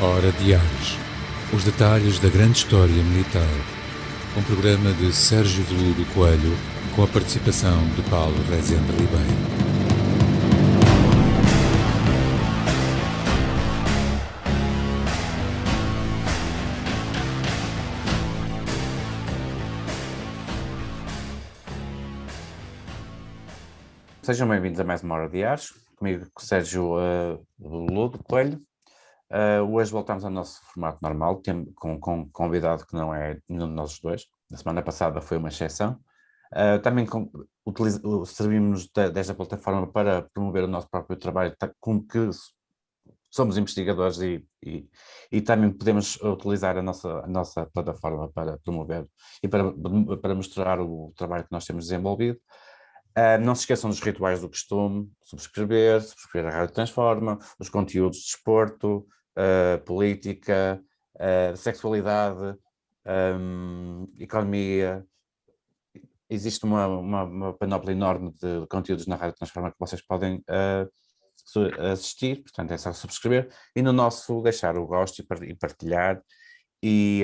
Hora Diários. Os detalhes da grande história militar. Um programa de Sérgio Veludo Coelho, com a participação de Paulo Rezende Ribeiro. Sejam bem-vindos a mais uma Hora Diários, comigo com o Sérgio Veludo Coelho. Hoje voltamos ao nosso formato normal, com um convidado que não é nenhum de nós dois. Na semana passada foi uma exceção. Também servimos desta plataforma para promover o nosso próprio trabalho, como que somos investigadores e também podemos utilizar a nossa plataforma para promover e para mostrar o trabalho que nós temos desenvolvido. Não se esqueçam dos rituais do costume: subscrever a Rádio Transforma, os conteúdos de desporto, política, sexualidade, economia. Existe uma panóplia enorme de conteúdos na Rádio Transforma que vocês podem assistir, portanto é só subscrever e no nosso deixar o gosto e partilhar e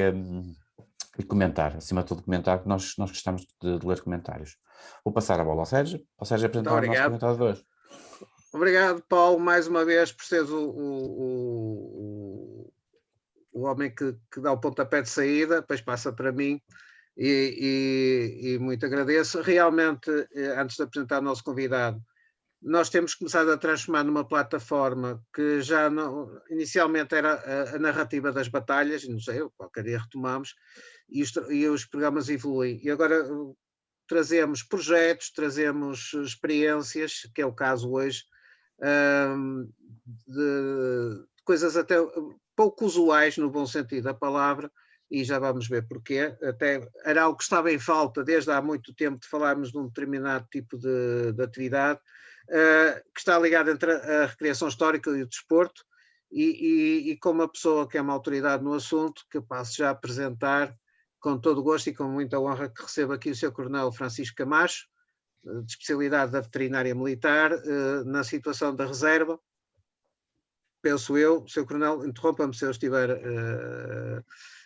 comentar, acima de tudo comentar, que nós gostamos de ler comentários. Vou passar a bola ao Sérgio apresentar o nosso comentário de hoje. Obrigado, Paulo, mais uma vez por seres o homem que dá o pontapé de saída, depois passa para mim e muito agradeço. Realmente, antes de apresentar o nosso convidado, nós temos começado a transformar numa plataforma que já não, inicialmente era a narrativa das batalhas, não sei, qualquer dia retomamos, e os programas evoluem. E agora trazemos projetos, trazemos experiências, que é o caso hoje, de coisas até pouco usuais, no bom sentido da palavra, e já vamos ver porquê. Até era algo que estava em falta desde há muito tempo, de falarmos de um determinado tipo de atividade, que está ligado entre a recreação histórica e o desporto, e com uma pessoa que é uma autoridade no assunto, que eu passo já a apresentar com todo o gosto e com muita honra, que recebo aqui o Sr. Coronel Francisco Camacho, de especialidade da veterinária militar, na situação da reserva. Penso eu, Sr. Coronel, interrompa-me se eu estiver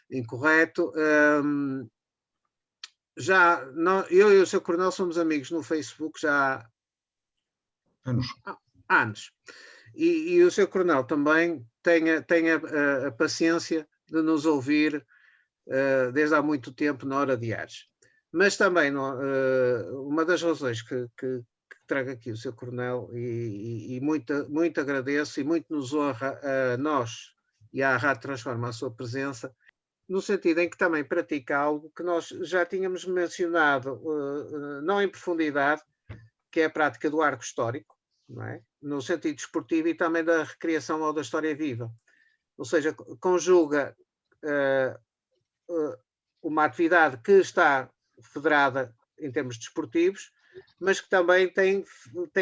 incorreto. Eu e o Sr. Coronel somos amigos no Facebook já há anos. E o Sr. Coronel também tem a paciência de nos ouvir desde há muito tempo na Hora Diários. Mas também uma das razões que trago aqui o Sr. Coronel, e muito agradeço e muito nos honra a nós e à Rádio Transforma a sua presença, no sentido em que também pratica algo que nós já tínhamos mencionado, não em profundidade, que é a prática do arco histórico, não é? No sentido desportivo e também da recriação ou da história viva. Ou seja, conjuga uma atividade que está federada em termos desportivos, mas que também tem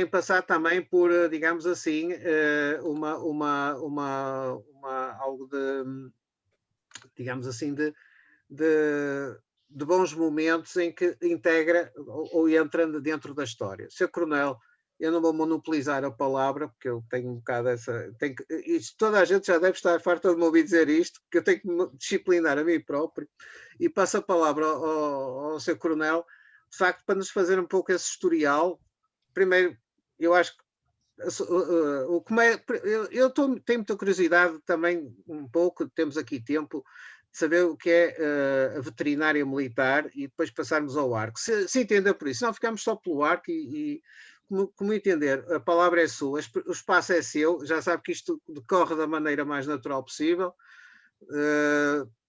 passado também por, digamos assim, algo de, digamos assim, de bons momentos em que integra ou entra dentro da história. Sr. Coronel, eu não vou monopolizar a palavra, porque eu tenho um bocado toda a gente já deve estar farta de me ouvir dizer isto, que eu tenho que me disciplinar a mim próprio, e passo a palavra ao Sr. Coronel, de facto, para nos fazer um pouco esse historial. Primeiro, eu acho que tenho muita curiosidade também, um pouco, temos aqui tempo, de saber o que é a veterinária militar e depois passarmos ao arco. Se entender por isso, não ficamos só pelo arco e como entender, a palavra é sua, o espaço é seu, já sabe que isto decorre da maneira mais natural possível.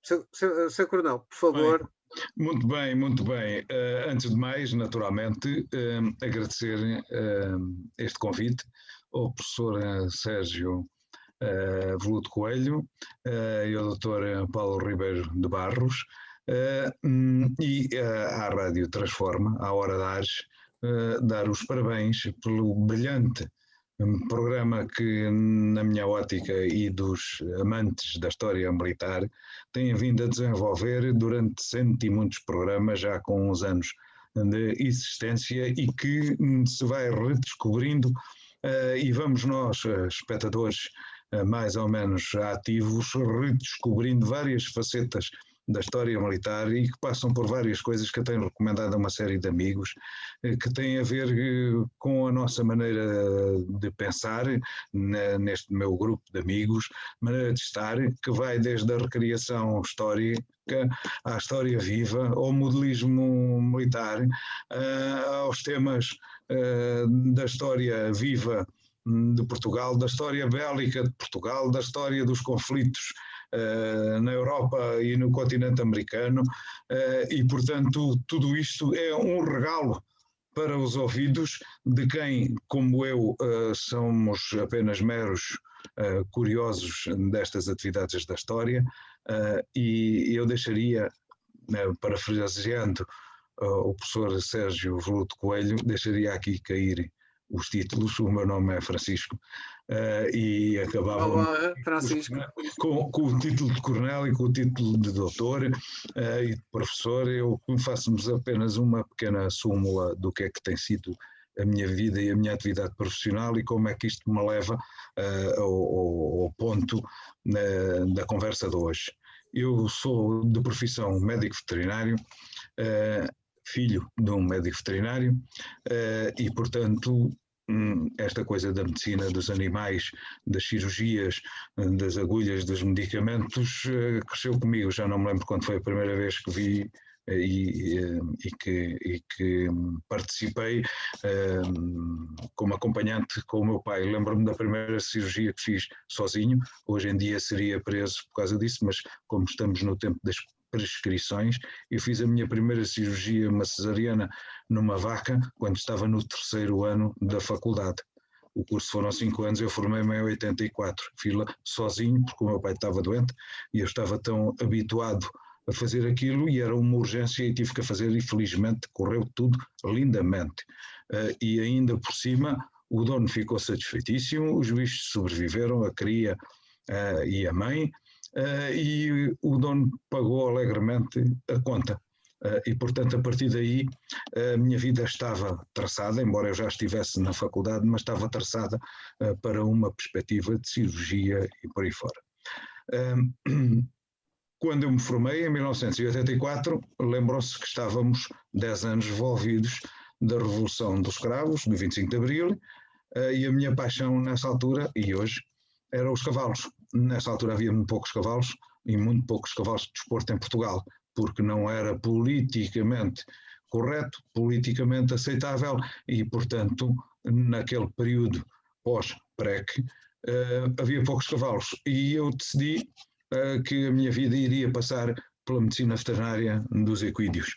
Sr. Coronel, por favor. Bem, muito bem, muito bem. Antes de mais, naturalmente, agradecer este convite ao professor Sérgio Veludo Coelho e ao Dr. Paulo Ribeiro de Barros e à Rádio Transforma, à Hora Diários, dar os parabéns pelo brilhante programa que, na minha ótica e dos amantes da história militar, têm vindo a desenvolver durante cento e muitos programas, já com uns anos de existência, e que se vai redescobrindo, e vamos nós, espectadores, mais ou menos ativos, redescobrindo várias facetas da história militar e que passam por várias coisas que eu tenho recomendado a uma série de amigos, que têm a ver com a nossa maneira de pensar, neste meu grupo de amigos, maneira de estar, que vai desde a recriação histórica à história viva, ao modelismo militar, aos temas da história viva de Portugal, da história bélica de Portugal, da história dos conflitos na Europa e no continente americano, e portanto tudo isto é um regalo para os ouvidos de quem, como eu, somos apenas meros curiosos destas atividades da história, e eu deixaria, parafraseando o professor Sérgio Veludo Coelho, deixaria aqui cair os títulos. O meu nome é Francisco, e acabava com o título de coronel e com o título de doutor e de professor. Eu faço-vos apenas uma pequena súmula do que é que tem sido a minha vida e a minha atividade profissional e como é que isto me leva ao ponto da conversa de hoje. Eu sou de profissão médico veterinário, filho de um médico veterinário, e portanto esta coisa da medicina dos animais, das cirurgias, das agulhas, dos medicamentos, cresceu comigo. Já não me lembro quando foi a primeira vez que vi e que participei como acompanhante com o meu pai. Lembro-me da primeira cirurgia que fiz sozinho. Hoje em dia seria preso por causa disso, mas como estamos no tempo das prescrições, eu fiz a minha primeira cirurgia, uma cesariana, numa vaca, quando estava no 3º ano da faculdade. O curso foram 5 anos, eu formei-me em 84, fiz-la sozinho, porque o meu pai estava doente, e eu estava tão habituado a fazer aquilo, e era uma urgência, e tive que a fazer, e felizmente correu tudo lindamente. E ainda por cima, o dono ficou satisfeitíssimo, os bichos sobreviveram, a cria e a mãe, e o dono pagou alegremente a conta. E, portanto, a partir daí, a minha vida estava traçada, embora eu já estivesse na faculdade, mas estava traçada para uma perspectiva de cirurgia e por aí fora. Quando eu me formei, em 1984, lembram-se que estávamos 10 anos envolvidos da Revolução dos Cravos, do 25 de Abril, e a minha paixão nessa altura, e hoje, eram os cavalos. Nessa altura havia muito poucos cavalos e muito poucos cavalos de desporto em Portugal, porque não era politicamente correto, politicamente aceitável e, portanto, naquele período pós-PREC, havia poucos cavalos. E eu decidi que a minha vida iria passar pela medicina veterinária dos equídeos.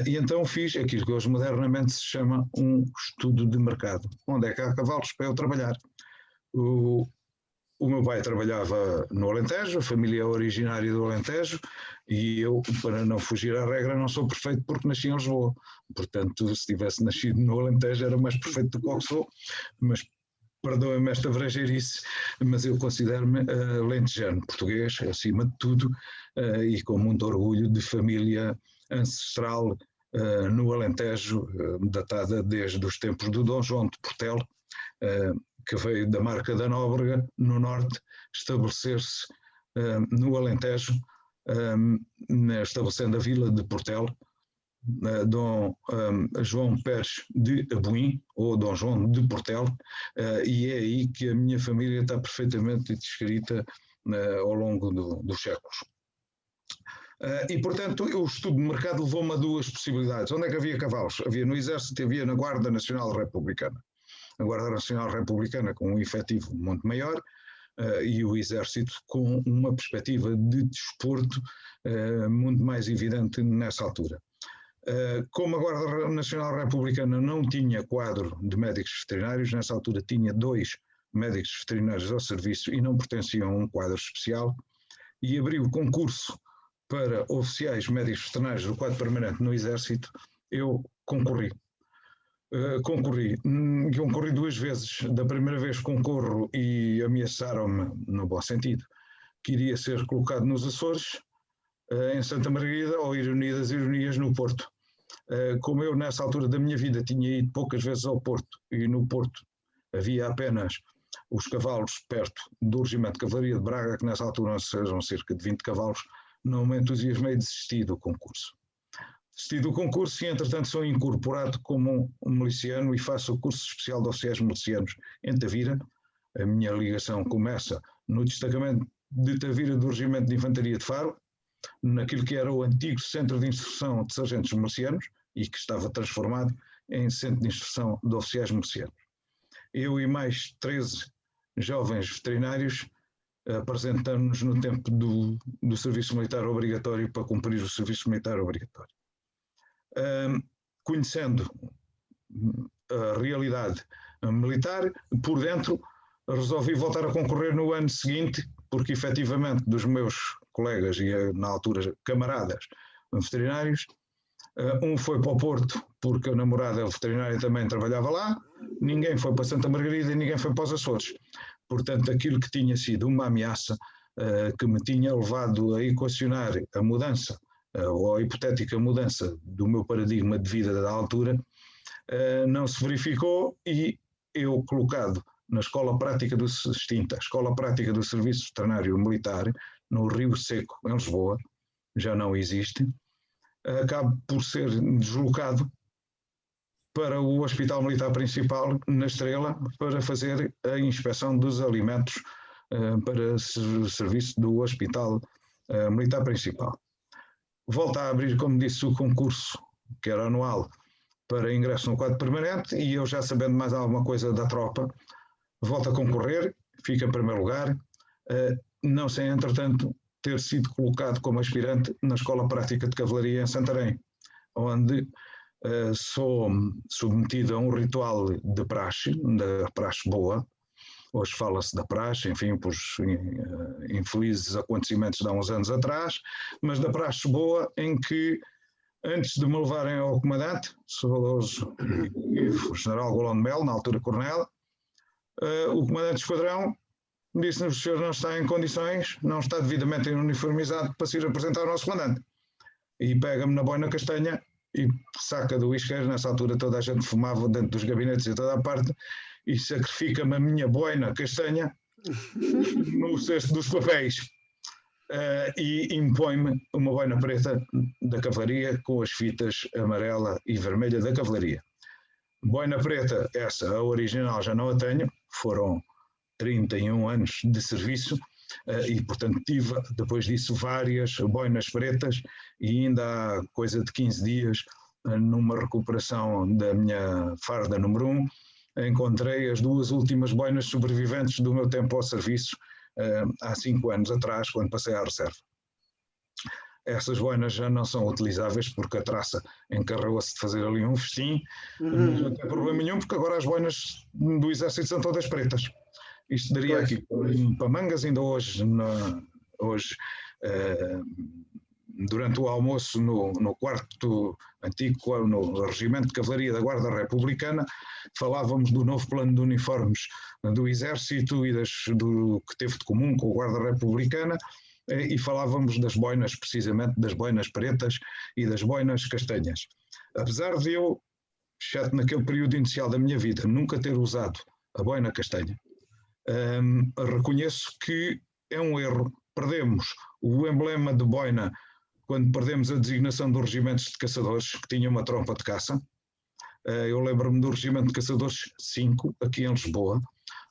E então fiz aquilo que hoje modernamente se chama um estudo de mercado. Onde é que há cavalos para eu trabalhar? O meu pai trabalhava no Alentejo, a família é originária do Alentejo, e eu, para não fugir à regra, não sou perfeito porque nasci em Lisboa. Portanto, se tivesse nascido no Alentejo era mais perfeito do que o que sou, mas perdoem-me esta brejeirice, mas eu considero-me alentejano, português, acima de tudo, e com muito orgulho de família ancestral no Alentejo, datada desde os tempos do Dom João de Portela, que veio da Marca da Nóbrega, no norte, estabelecer-se no Alentejo, estabelecendo a vila de Portela, Dom João Pérez de Abuim, ou Dom João de Portela, e é aí que a minha família está perfeitamente descrita ao longo dos séculos. E, portanto, o estudo de mercado levou-me a duas possibilidades. Onde é que havia cavalos? Havia no Exército e havia na Guarda Nacional Republicana. A Guarda Nacional Republicana com um efetivo muito maior, e o Exército com uma perspectiva de desporto muito mais evidente nessa altura. Como a Guarda Nacional Republicana não tinha quadro de médicos veterinários, nessa altura tinha 2 médicos veterinários ao serviço e não pertenciam a um quadro especial, e abriu concurso para oficiais médicos veterinários do quadro permanente no Exército. Eu concorri. Concorri 2 vezes. Da primeira vez concorro e ameaçaram-me, no bom sentido, que iria ser colocado nos Açores, em Santa Margarida, ou ironia das ironias, no Porto. Como eu nessa altura da minha vida tinha ido poucas vezes ao Porto, e no Porto havia apenas os cavalos perto do Regimento de Cavalaria de Braga, que nessa altura eram cerca de 20 cavalos, não me entusiasmei, desisti do concurso. Desisti do concurso e, entretanto, sou incorporado como um miliciano e faço o curso especial de oficiais milicianos em Tavira. A minha ligação começa no destacamento de Tavira do Regimento de Infantaria de Faro, naquilo que era o antigo Centro de Instrução de Sargentos Milicianos e que estava transformado em Centro de Instrução de Oficiais Milicianos. Eu e mais 13 jovens veterinários apresentamos-nos no tempo do serviço militar obrigatório para cumprir o serviço militar obrigatório. Conhecendo a realidade militar, por dentro, resolvi voltar a concorrer no ano seguinte, porque efetivamente dos meus colegas e na altura camaradas veterinários, um foi para o Porto porque a namorada veterinária também trabalhava lá, ninguém foi para Santa Margarida e ninguém foi para os Açores. Portanto, aquilo que tinha sido uma ameaça que me tinha levado a equacionar a mudança ou a hipotética mudança do meu paradigma de vida da altura não se verificou e eu, colocado na Escola Prática do extinta Escola Prática do Serviço Veterinário Militar, no Rio Seco, em Lisboa, já não existe, acabo por ser deslocado para o Hospital Militar Principal, na Estrela, para fazer a inspeção dos alimentos para o serviço do Hospital Militar Principal. Volta a abrir, como disse, o concurso, que era anual, para ingresso no quadro permanente, e eu, já sabendo mais alguma coisa da tropa, volto a concorrer, fico em primeiro lugar, não sei, entretanto, ter sido colocado como aspirante na Escola Prática de Cavalaria em Santarém, onde sou submetido a um ritual de praxe, da praxe boa. Hoje fala-se da praxe, enfim, por infelizes acontecimentos de há uns anos atrás, mas da praxe boa em que, antes de me levarem ao comandante, sou o general Golão de Melo, na altura coronel, o comandante de esquadrão disse-nos: o senhor não está em condições, não está devidamente uniformizado para se ir apresentar ao nosso comandante. E pega-me na boina castanha e saca do isqueiro. Nessa altura toda a gente fumava dentro dos gabinetes e toda a parte, e sacrifica-me a minha boina castanha no cesto dos papéis e impõe-me uma boina preta da cavalaria com as fitas amarela e vermelha da cavalaria. Boina preta, essa, a original, já não a tenho, foram 31 anos de serviço e, portanto, tive depois disso várias boinas pretas, e ainda há coisa de 15 dias, numa recuperação da minha farda número 1, encontrei as duas últimas boinas sobreviventes do meu tempo ao serviço, há 5 anos atrás, quando passei à reserva. Essas boinas já não são utilizáveis porque a traça encarregou-se de fazer ali um festim, mas não tem problema nenhum, porque agora as boinas do Exército são todas pretas. Isto daria aqui para mangas. Ainda hoje, durante o almoço no quarto antigo, no Regimento de Cavalaria da Guarda Republicana, falávamos do novo plano de uniformes do Exército e do que teve de comum com a Guarda Republicana, e falávamos das boinas, precisamente das boinas pretas e das boinas castanhas. Apesar de eu, exceto naquele período inicial da minha vida, nunca ter usado a boina castanha, reconheço que é um erro. Perdemos o emblema de boina quando perdemos a designação dos regimentos de caçadores, que tinha uma trompa de caça. Eu lembro-me do Regimento de Caçadores 5, aqui em Lisboa,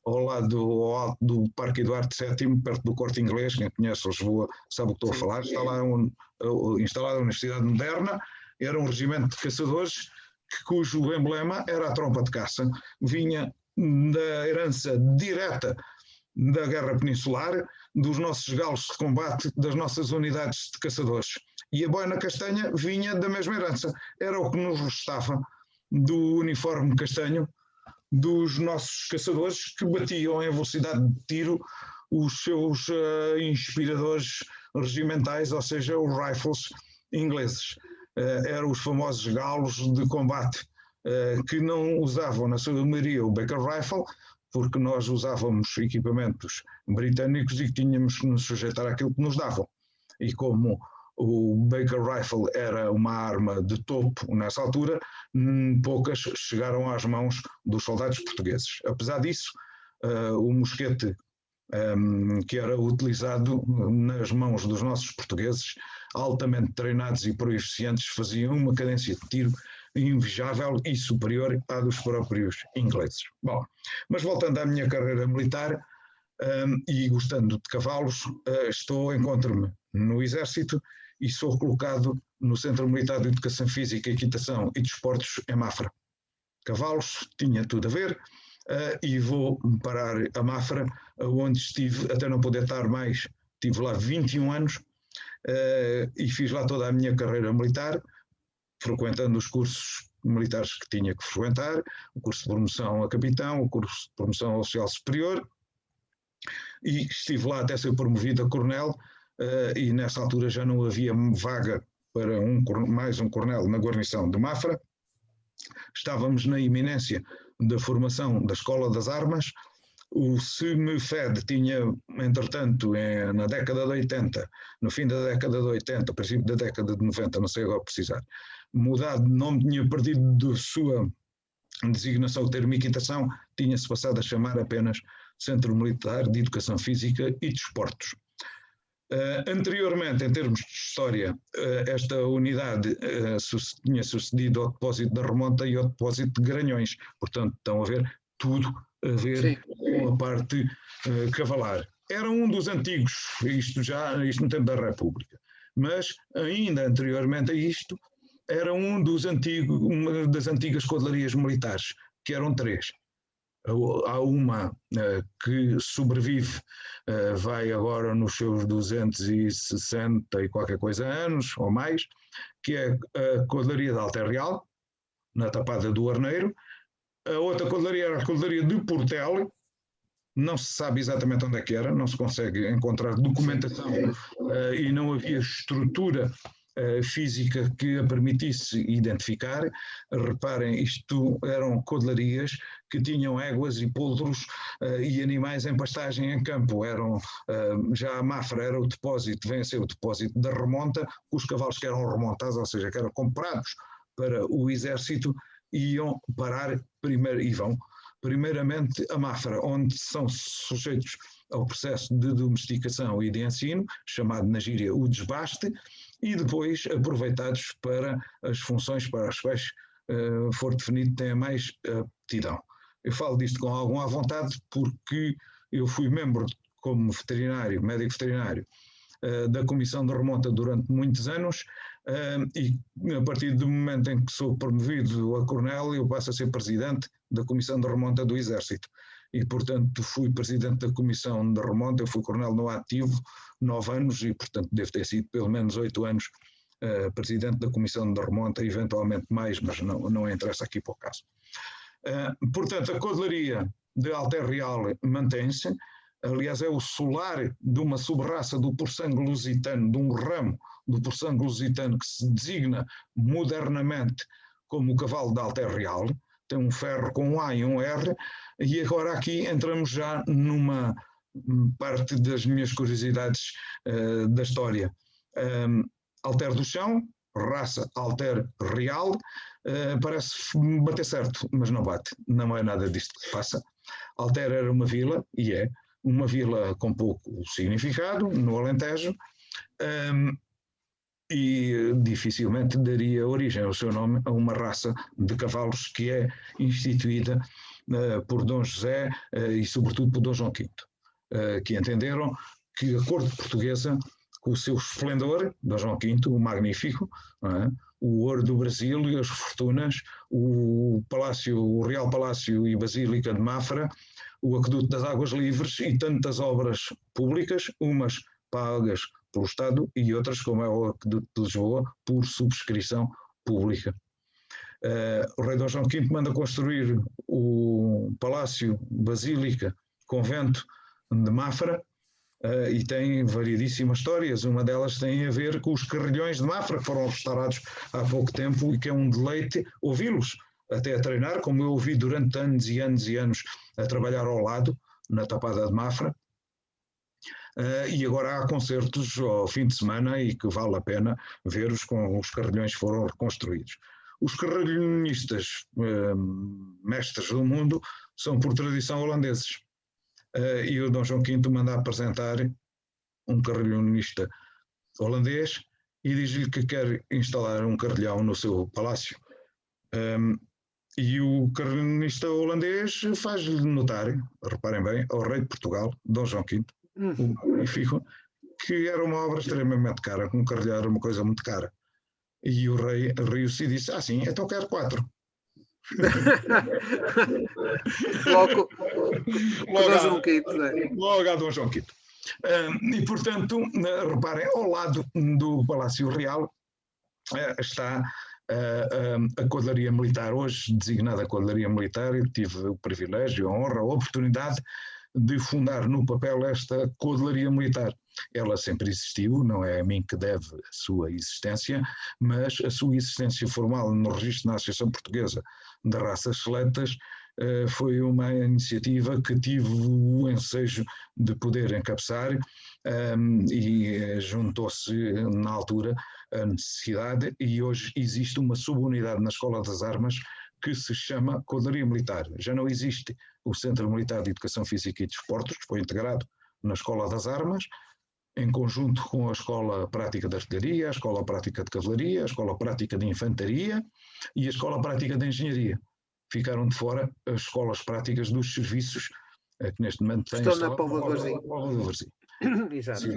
ao alto do Parque Eduardo VII, perto do Corte Inglês. Quem conhece Lisboa sabe o que estou a falar. Está lá instalada a Universidade Moderna. Era um regimento de caçadores cujo emblema era a trompa de caça. Vinha da herança direta da Guerra Peninsular, dos nossos galos de combate, das nossas unidades de caçadores. E a boina castanha vinha da mesma herança. Era o que nos restava do uniforme castanho dos nossos caçadores, que batiam em velocidade de tiro os seus inspiradores regimentais, ou seja, os rifles ingleses. Eram os famosos galos de combate, que não usavam na sua maioria o Baker Rifle, porque nós usávamos equipamentos britânicos e que tínhamos que nos sujeitar àquilo que nos davam. E como o Baker Rifle era uma arma de topo nessa altura, poucas chegaram às mãos dos soldados portugueses. Apesar disso, o mosquete que era utilizado nas mãos dos nossos portugueses, altamente treinados e proeficientes, faziam uma cadência de tiro invejável e superior à dos próprios ingleses. Bom, mas voltando à minha carreira militar, e gostando de cavalos, encontro-me no Exército e sou colocado no Centro Militar de Educação Física, Equitação e Desportos em Mafra. Cavalos tinha tudo a ver, e vou parar a Mafra, onde estive até não poder estar mais. Estive lá 21 anos e fiz lá toda a minha carreira militar, frequentando os cursos militares que tinha que frequentar, o curso de promoção a capitão, o curso de promoção a oficial superior, e estive lá até ser promovido a coronel, e nessa altura já não havia vaga para mais um coronel na guarnição de Mafra. Estávamos na iminência da formação da Escola das Armas. O SEMEFED tinha, entretanto, na década de 80, no fim da década de 80, princípio da década de 90, não sei agora precisar, mudado de nome, tinha perdido de sua designação de termo equitação, tinha-se passado a chamar apenas Centro Militar de Educação Física e Desportos. Anteriormente, em termos de história, esta unidade tinha sucedido ao depósito da Remonta e ao depósito de Granhões, portanto estão a ver tudo a ver Sim. com a parte cavalar. Era um dos antigos, isto no tempo da República, mas ainda anteriormente a isto, era uma das antigas cavadarias militares, que eram 3. Há uma que sobrevive, vai agora nos seus 260 e qualquer coisa anos, ou mais, que é a Cavalaria de Alter Real, na Tapada do Arneiro. A outra cavalaria era a Cavalaria de Portel, não se sabe exatamente onde é que era, não se consegue encontrar documentação e não havia estrutura física que a permitisse identificar. Reparem, isto eram codelarias que tinham éguas e poldros e animais em pastagem em campo. Já a Mafra era o depósito, vem a ser o depósito da remonta, os cavalos que eram remontados, ou seja, que eram comprados para o exército, iam parar primeiramente a Mafra, onde são sujeitos ao processo de domesticação e de ensino, chamado na gíria o desbaste, e depois aproveitados para as funções para as quais for definido têm mais aptidão. Eu falo disto com alguma vontade porque eu fui membro, como veterinário, médico veterinário, da Comissão de Remonta durante muitos anos, e a partir do momento em que sou promovido a coronel, eu passo a ser presidente da Comissão de Remonta do Exército. E, portanto, fui presidente da Comissão de Remonta, eu fui coronel no ativo 9 anos e, portanto, devo ter sido pelo menos 8 anos presidente da Comissão de Remonta, eventualmente mais, mas não interessa aqui para o caso. Portanto, a cavalaria de Alter Real mantém-se, aliás, é o solar de uma sub-raça do porsangue lusitano, de um ramo do porsangue lusitano que se designa modernamente como o cavalo de Alter Real, tem um ferro com um A e um R, e agora aqui entramos já numa parte das minhas curiosidades da história. Alter do Chão, raça Alter Real, parece bater certo, mas não bate, não é nada disto que se passa. Alter era uma vila, e é, uma vila com pouco significado, no Alentejo, e dificilmente daria origem ao seu nome a uma raça de cavalos que é instituída por Dom José e sobretudo por Dom João V, que entenderam que a corte portuguesa, com o seu esplendor, Dom João V, o magnífico, o ouro do Brasil e as fortunas, o Real Palácio e Basílica de Mafra, o Aqueduto das Águas Livres e tantas obras públicas, umas pagas pelo Estado e outras, como é o Aqueduto de Lisboa, por subscrição pública. O rei Dom João V manda construir o Palácio, Basílica, Convento de Mafra, e tem variedíssimas histórias. Uma delas tem a ver com os carrilhões de Mafra, que foram restaurados há pouco tempo e que é um deleite ouvi-los, até a treinar, como eu ouvi durante anos e anos e anos a trabalhar ao lado, na Tapada de Mafra. E agora há concertos ao fim de semana e que vale a pena ver-os com os carrilhões que foram reconstruídos. Os carrilhonistas mestres do mundo são por tradição holandeses. e o Dom João V manda apresentar um carrilhonista holandês e diz-lhe que quer instalar um carrilhão no seu palácio. E o carrilhonista holandês faz-lhe notar, reparem bem, ao rei de Portugal, Dom João V, o Magnífico, que era uma obra extremamente cara, que um carrilhão era uma coisa muito cara. E o rei riu-se e disse, sim, então quero 4. Logo a João V. Logo a Dom João V. E, portanto, reparem, ao lado do Palácio Real está a Cavalaria Militar, hoje designada Cavalaria Militar. Eu tive o privilégio, a honra, a oportunidade de fundar no papel esta Cavalaria Militar. Ela sempre existiu, não é a mim que deve a sua existência, mas a sua existência formal no registro da Associação Portuguesa de Raças Seletas foi uma iniciativa que tive o ensejo de poder encabeçar, e juntou-se na altura a necessidade, e hoje existe uma subunidade na Escola das Armas que se chama Cavalaria Militar. Já não existe o Centro Militar de Educação Física e Desportos, que foi integrado na Escola das Armas, em conjunto com a Escola Prática de Artilharia, a Escola Prática de Cavalaria, a Escola Prática de Infantaria e a Escola Prática de Engenharia. Ficaram de fora as escolas práticas dos serviços, que neste momento têm... Estão na Póvoa de Varzim. Exato.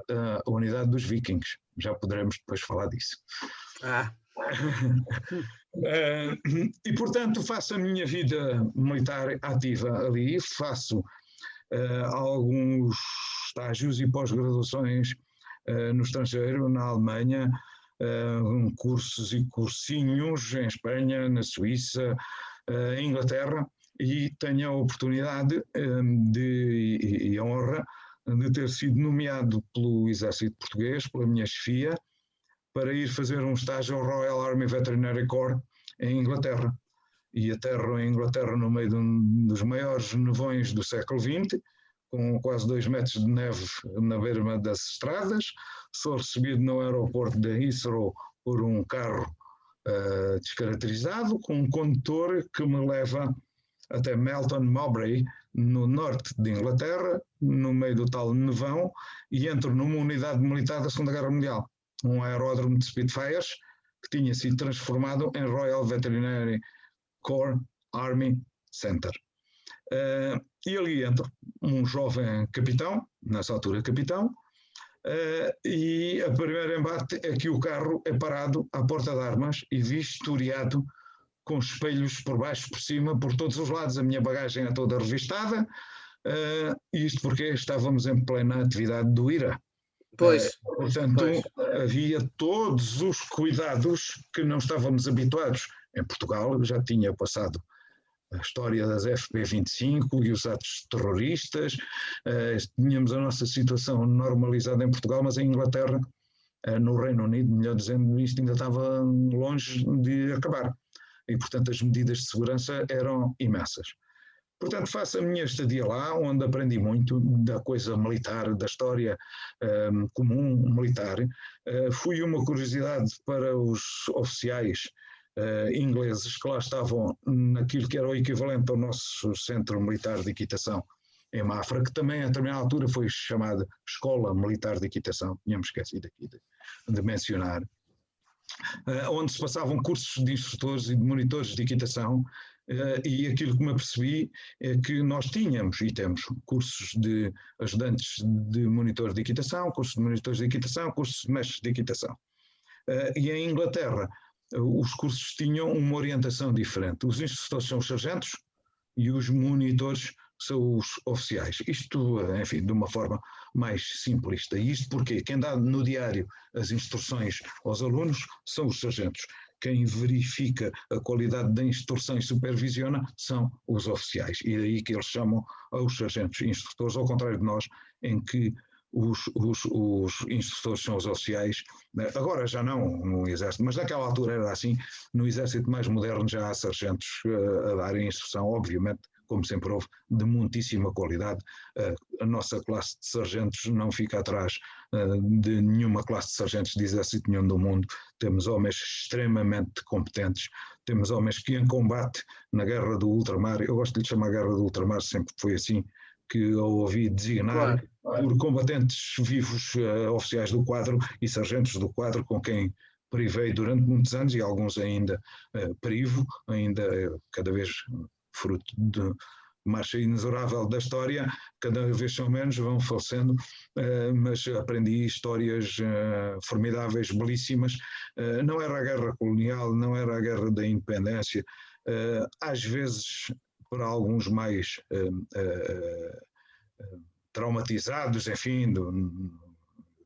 A unidade dos Vikings. Já poderemos depois falar disso. E, portanto, faço a minha vida militar ativa ali, faço alguns estágios e pós-graduações no estrangeiro, na Alemanha, cursos e cursinhos em Espanha, na Suíça, em Inglaterra, e tenho a oportunidade e a honra de ter sido nomeado pelo Exército Português, pela minha chefia, para ir fazer um estágio ao Royal Army Veterinary Corps em Inglaterra. E aterro em Inglaterra no meio de um dos maiores nevões do século XX, com quase 2 metros de neve na beira das estradas. Sou recebido no aeroporto de Heathrow por um carro descaracterizado, com um condutor que me leva até Melton Mowbray, no norte de Inglaterra, no meio do tal nevão, e entro numa unidade militar da Segunda Guerra Mundial, um aeródromo de Spitfires, que tinha sido transformado em Royal Veterinary Corps Army Center. E ali entra um jovem capitão, nessa altura capitão, e a primeiro embate é que o carro é parado à porta de armas e vistoriado com espelhos por baixo, por cima, por todos os lados. A minha bagagem é toda revistada, isto porque estávamos em plena atividade do IRA. Portanto, havia todos os cuidados que não estávamos habituados. Em Portugal, eu já tinha passado a história das FP25 e os atos terroristas, tínhamos a nossa situação normalizada em Portugal, mas em Inglaterra, no Reino Unido, melhor dizendo, isto ainda estava longe de acabar. E, portanto, as medidas de segurança eram imensas. Portanto, faço a minha estadia lá, onde aprendi muito da coisa militar, da história comum militar. Fui uma curiosidade para os oficiais ingleses que lá estavam naquilo que era o equivalente ao nosso Centro Militar de Equitação em Mafra, que também a determinada altura foi chamada Escola Militar de Equitação, tínhamos esquecido aqui de mencionar, onde se passavam cursos de instrutores e de monitores de equitação, e aquilo que me apercebi é que nós tínhamos e temos cursos de ajudantes de monitores de equitação, cursos de monitores de equitação, cursos de mestres de equitação. E em Inglaterra os cursos tinham uma orientação diferente. Os instrutores são os sargentos e os monitores são os oficiais. Isto, enfim, de uma forma mais simplista. E isto porque quem dá no diário as instruções aos alunos são os sargentos. Quem verifica a qualidade da instrução e supervisiona são os oficiais. E daí que eles chamam aos sargentos instrutores, ao contrário de nós, em que os instrutores são os oficiais. Agora já não no Exército, mas naquela altura era assim. No Exército mais moderno já há sargentos a darem instrução, obviamente, como sempre houve, de muitíssima qualidade. A nossa classe de sargentos não fica atrás de nenhuma classe de sargentos de exército nenhum do mundo. Temos homens extremamente competentes, temos homens que em combate na guerra do ultramar, eu gosto de lhe chamar guerra do ultramar, sempre foi assim que eu ouvi designar por combatentes vivos, oficiais do quadro e sargentos do quadro, com quem privei durante muitos anos, e alguns ainda privo, ainda cada vez fruto de marcha inexorável da história, cada vez são menos, vão falecendo, mas aprendi histórias formidáveis, belíssimas. Não era a guerra colonial, não era a guerra da independência, às vezes para alguns mais traumatizados, enfim,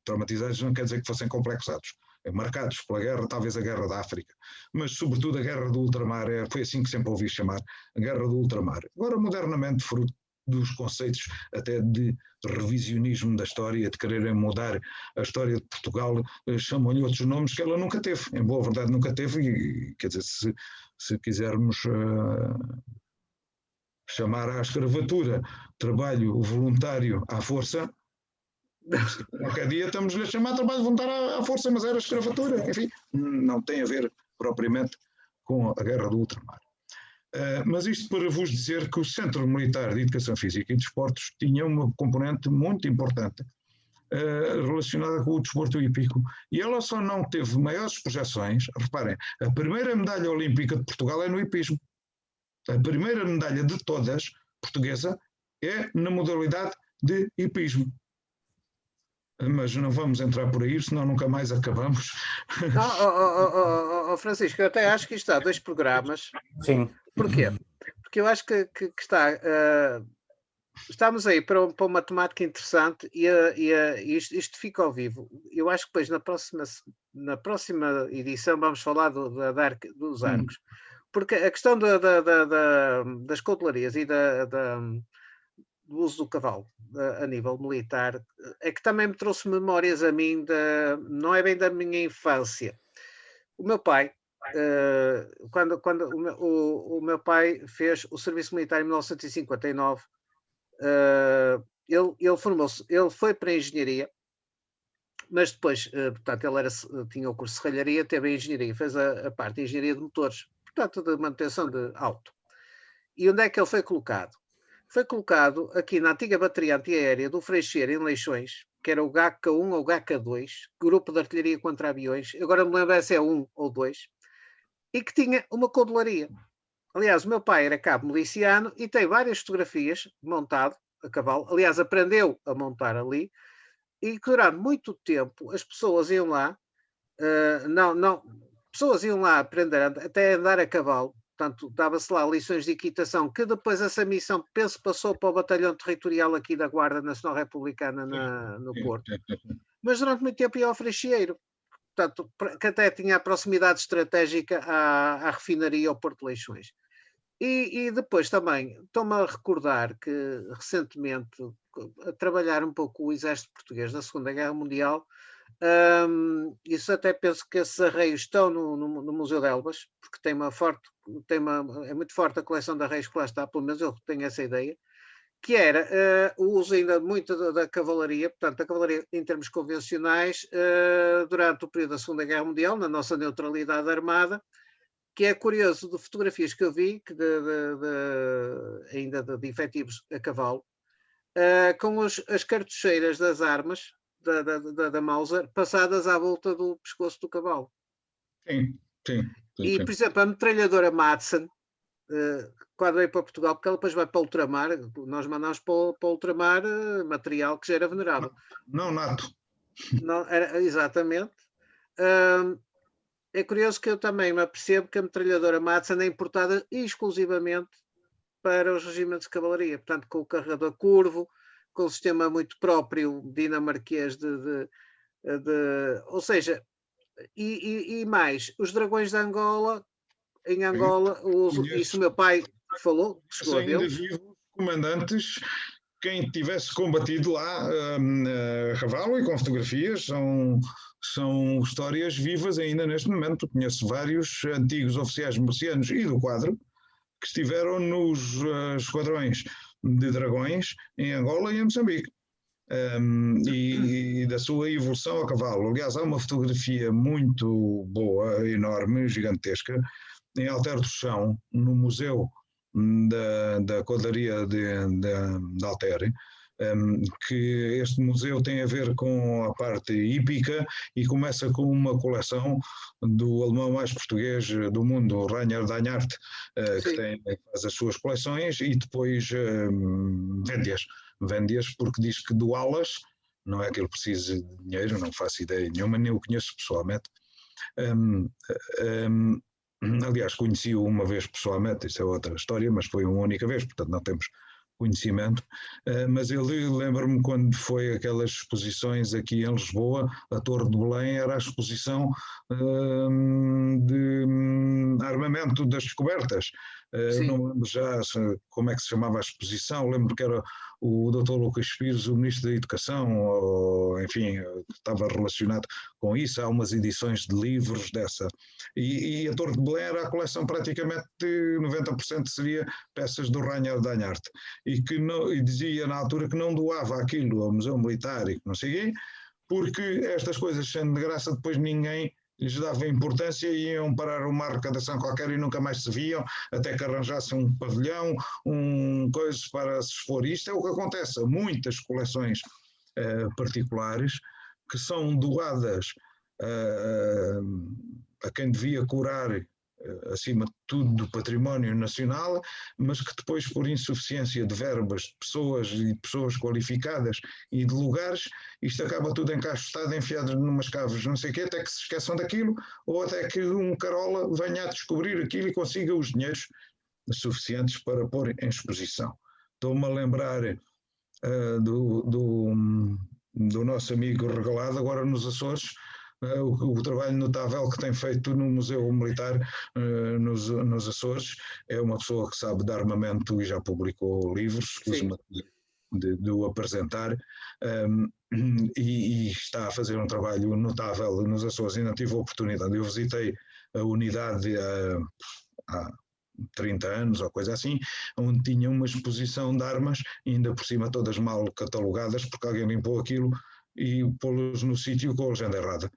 traumatizados não quer dizer que fossem complexados, marcados pela guerra, talvez a guerra da África, mas sobretudo a guerra do ultramar, foi assim que sempre ouvi chamar, a guerra do ultramar. Agora, modernamente, fruto dos conceitos até de revisionismo da história, de quererem mudar a história de Portugal, chamam-lhe outros nomes que ela nunca teve, em boa verdade nunca teve, e quer dizer, se quisermos chamar à escravatura trabalho voluntário à força, qualquer dia estamos-lhe a chamar trabalho voluntário à força, mas era escravatura, enfim, não tem a ver propriamente com a guerra do ultramar. Mas isto para vos dizer que o Centro Militar de Educação Física e Desportos tinha uma componente muito importante relacionada com o desporto hípico, e ela só não teve maiores projeções. Reparem, a primeira medalha olímpica de Portugal é no hipismo. A primeira medalha de todas, portuguesa, é na modalidade de hipismo. Mas não vamos entrar por aí, senão nunca mais acabamos. Não, Francisco, eu até acho que isto há 2 programas. Sim. Porquê? Porque eu acho que está... estamos aí para uma temática interessante e isto fica ao vivo. Eu acho que depois na próxima edição vamos falar dos arcos. Porque a questão das cautelarias e do uso do cavalo a nível militar é que também me trouxe memórias a mim, não é bem da minha infância. O meu pai, quando o meu pai fez o serviço militar em 1959, ele formou-se, ele foi para a engenharia, mas depois, portanto, ele tinha o curso de serralharia, teve a engenharia, fez a parte de engenharia de motores, portanto, de manutenção de auto. E onde é que ele foi colocado? Foi colocado aqui na antiga bateria antiaérea do Freixeira, em Leixões, que era o GK1 ou GK2, Grupo de Artilharia contra Aviões, agora me lembro se é 1 ou 2, e que tinha uma cavalaria. Aliás, o meu pai era cabo miliciano e tem várias fotografias montado a cavalo. Aliás, aprendeu a montar ali, e que durante muito tempo as pessoas iam lá, pessoas iam lá aprender até a andar a cavalo. Portanto, dava-se lá lições de equitação, que depois essa missão, penso, passou para o batalhão territorial aqui da Guarda Nacional Republicana no Porto. Mas durante muito tempo ia ao Freixeiro, portanto, que até tinha a proximidade estratégica à refinaria ao Porto de Leixões. E depois também, estou-me a recordar que recentemente, a trabalhar um pouco o exército português da Segunda Guerra Mundial, isso até penso que esses arreios estão no Museu de Elvas, porque é muito forte a coleção de arreios que lá está, pelo menos eu tenho essa ideia, que era o uso ainda muito da cavalaria, portanto a cavalaria em termos convencionais, durante o período da Segunda Guerra Mundial, na nossa neutralidade armada, que é curioso de fotografias que eu vi, ainda de efetivos a cavalo, com as cartucheiras das armas, da Mauser, passadas à volta do pescoço do cavalo. Sim. E, por exemplo, a metralhadora Madsen, quando veio para Portugal, porque ela depois vai para o ultramar, nós mandamos para o ultramar material que já era venerável. Não nato. Não, exatamente. É curioso que eu também me apercebo que a metralhadora Madsen é importada exclusivamente para os regimentos de cavalaria, portanto, com o carregador curvo, com um sistema muito próprio dinamarquês ou seja, e mais, os dragões de Angola, em Angola, isso o meu pai falou, chegou a vê-los. Comandantes, quem tivesse combatido lá a cavalo e com fotografias, são histórias vivas ainda neste momento. Conheço vários antigos oficiais milicianos e do quadro que estiveram nos esquadrões de dragões em Angola e em Moçambique, e da sua evolução a cavalo. Aliás, há uma fotografia muito boa, enorme, gigantesca, em Alter do Chão, no Museu da Cavalaria de Altere, que este museu tem a ver com a parte hípica e começa com uma coleção do alemão mais português do mundo, Rainer Deinhardt, que faz as suas coleções e depois vende-as porque diz que doá-las, não é que ele precise de dinheiro, não faço ideia nenhuma, nem o conheço pessoalmente. Aliás, conheci-o uma vez pessoalmente, isso é outra história, mas foi uma única vez, portanto não temos conhecimento, mas ele lembra-me quando foi aquelas exposições aqui em Lisboa, a Torre de Belém era a exposição de armamento das descobertas. Não lembro já como é que se chamava a exposição, lembro que era o Dr. Lucas Pires, o Ministro da Educação, ou, enfim, estava relacionado com isso. Há umas edições de livros dessa. E a Torre de Belém era a coleção praticamente de 90% seria peças do Rainer Deinhardt. E dizia na altura que não doava aquilo ao Museu Militar e que não sei o quê, porque estas coisas sendo de graça depois ninguém lhes dava importância e iam parar uma arrecadação qualquer e nunca mais se viam, até que arranjassem um pavilhão, coisa para se expor. Isto é o que acontece a muitas coleções particulares que são doadas a quem devia curar, acima de tudo, do património nacional, mas que depois, por insuficiência de verbas, de pessoas e de pessoas qualificadas e de lugares, isto acaba tudo encaixotado, enfiado numas caves, não sei o quê, até que se esqueçam daquilo, ou até que um carola venha a descobrir aquilo e consiga os dinheiros suficientes para pôr em exposição. Estou-me a lembrar do nosso amigo Regalado, agora nos Açores, o trabalho notável que tem feito no Museu Militar nos Açores. É uma pessoa que sabe de armamento e já publicou livros, de o apresentar, e está a fazer um trabalho notável nos Açores. Ainda tive a oportunidade, eu visitei a unidade há 30 anos ou coisa assim, onde tinha uma exposição de armas, ainda por cima todas mal catalogadas, porque alguém limpou aquilo e pô-los no sítio com a legenda errada.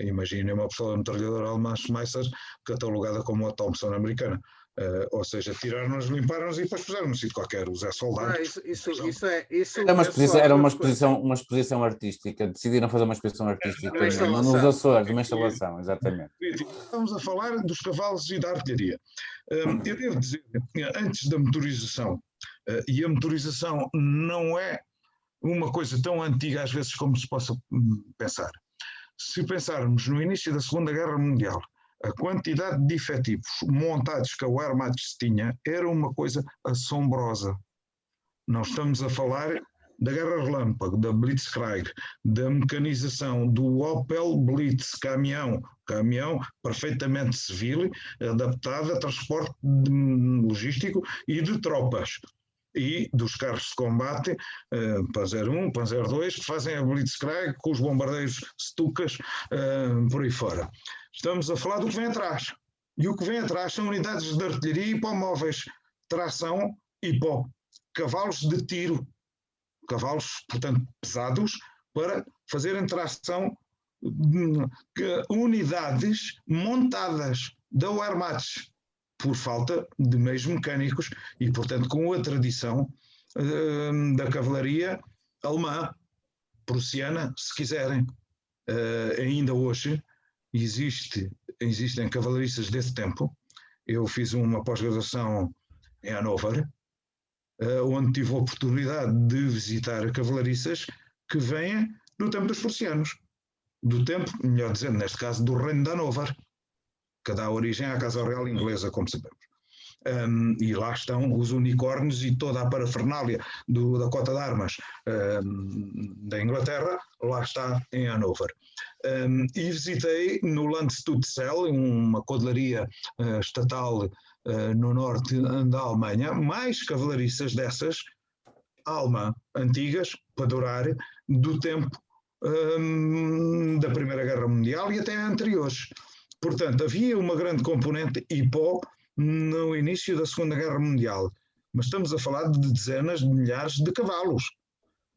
Imaginem uma pistola metralhadora alemã Schmeisser catalogada como a Thompson americana. Ou seja, tiraram-nos, limparam-nos e depois puseram no sítio qualquer, os soldados. Era uma exposição artística, decidiram fazer uma exposição artística nos Açores, uma instalação, exatamente. Estamos a falar dos cavalos e da artilharia. Eu devo dizer, antes da motorização, e a motorização não é uma coisa tão antiga às vezes como se possa pensar. Se pensarmos no início da Segunda Guerra Mundial, a quantidade de efetivos montados que a Wehrmacht tinha era uma coisa assombrosa. Nós estamos a falar da Guerra Relâmpago, da Blitzkrieg, da mecanização, do Opel Blitz, caminhão perfeitamente civil, adaptado a transporte logístico e de tropas. E dos carros de combate, Panzer 1, Panzer 2, que fazem a Blitzkrieg com os bombardeiros Stukas, por aí fora. Estamos a falar do que vem atrás. E o que vem atrás são unidades de artilharia e hipomóveis, tração e cavalos de tiro. Cavalos, portanto, pesados, para fazerem tração, unidades montadas da Wehrmacht, por falta de meios mecânicos e, portanto, com a tradição da cavalaria alemã, prussiana, se quiserem. Ainda hoje existem cavalaristas desse tempo. Eu fiz uma pós-graduação em Hannover, onde tive a oportunidade de visitar cavalaristas que vêm do tempo dos prussianos, do tempo, melhor dizendo, neste caso, do Reino de Hannover, que dá origem à Casa Real Inglesa, como sabemos. E lá estão os unicórnios e toda a parafernália da cota de armas da Inglaterra, lá está em Hannover. E visitei no Landstutzell, uma cavalaria estatal no norte da Alemanha, mais cavalariças dessas, alemã, antigas, para durar, do tempo da Primeira Guerra Mundial e até anteriores. Portanto, havia uma grande componente hipó no início da Segunda Guerra Mundial, mas estamos a falar de dezenas de milhares de cavalos.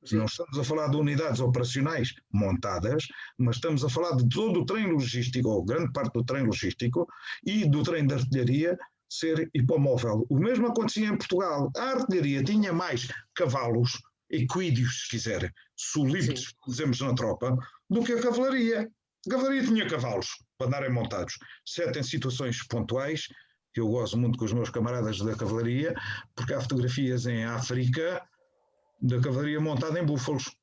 Sim. Não estamos a falar de unidades operacionais montadas, mas estamos a falar de todo o trem logístico, ou grande parte do trem logístico, e do trem de artilharia, ser hipomóvel. O mesmo acontecia em Portugal. A artilharia tinha mais cavalos, equídeos, se quiser, solípedes, dizemos na tropa, do que a cavalaria. A cavalaria tinha cavalos para andarem montados, exceto em situações pontuais, que eu gozo muito com os meus camaradas da cavalaria, porque há fotografias em África da cavalaria montada em búfalos,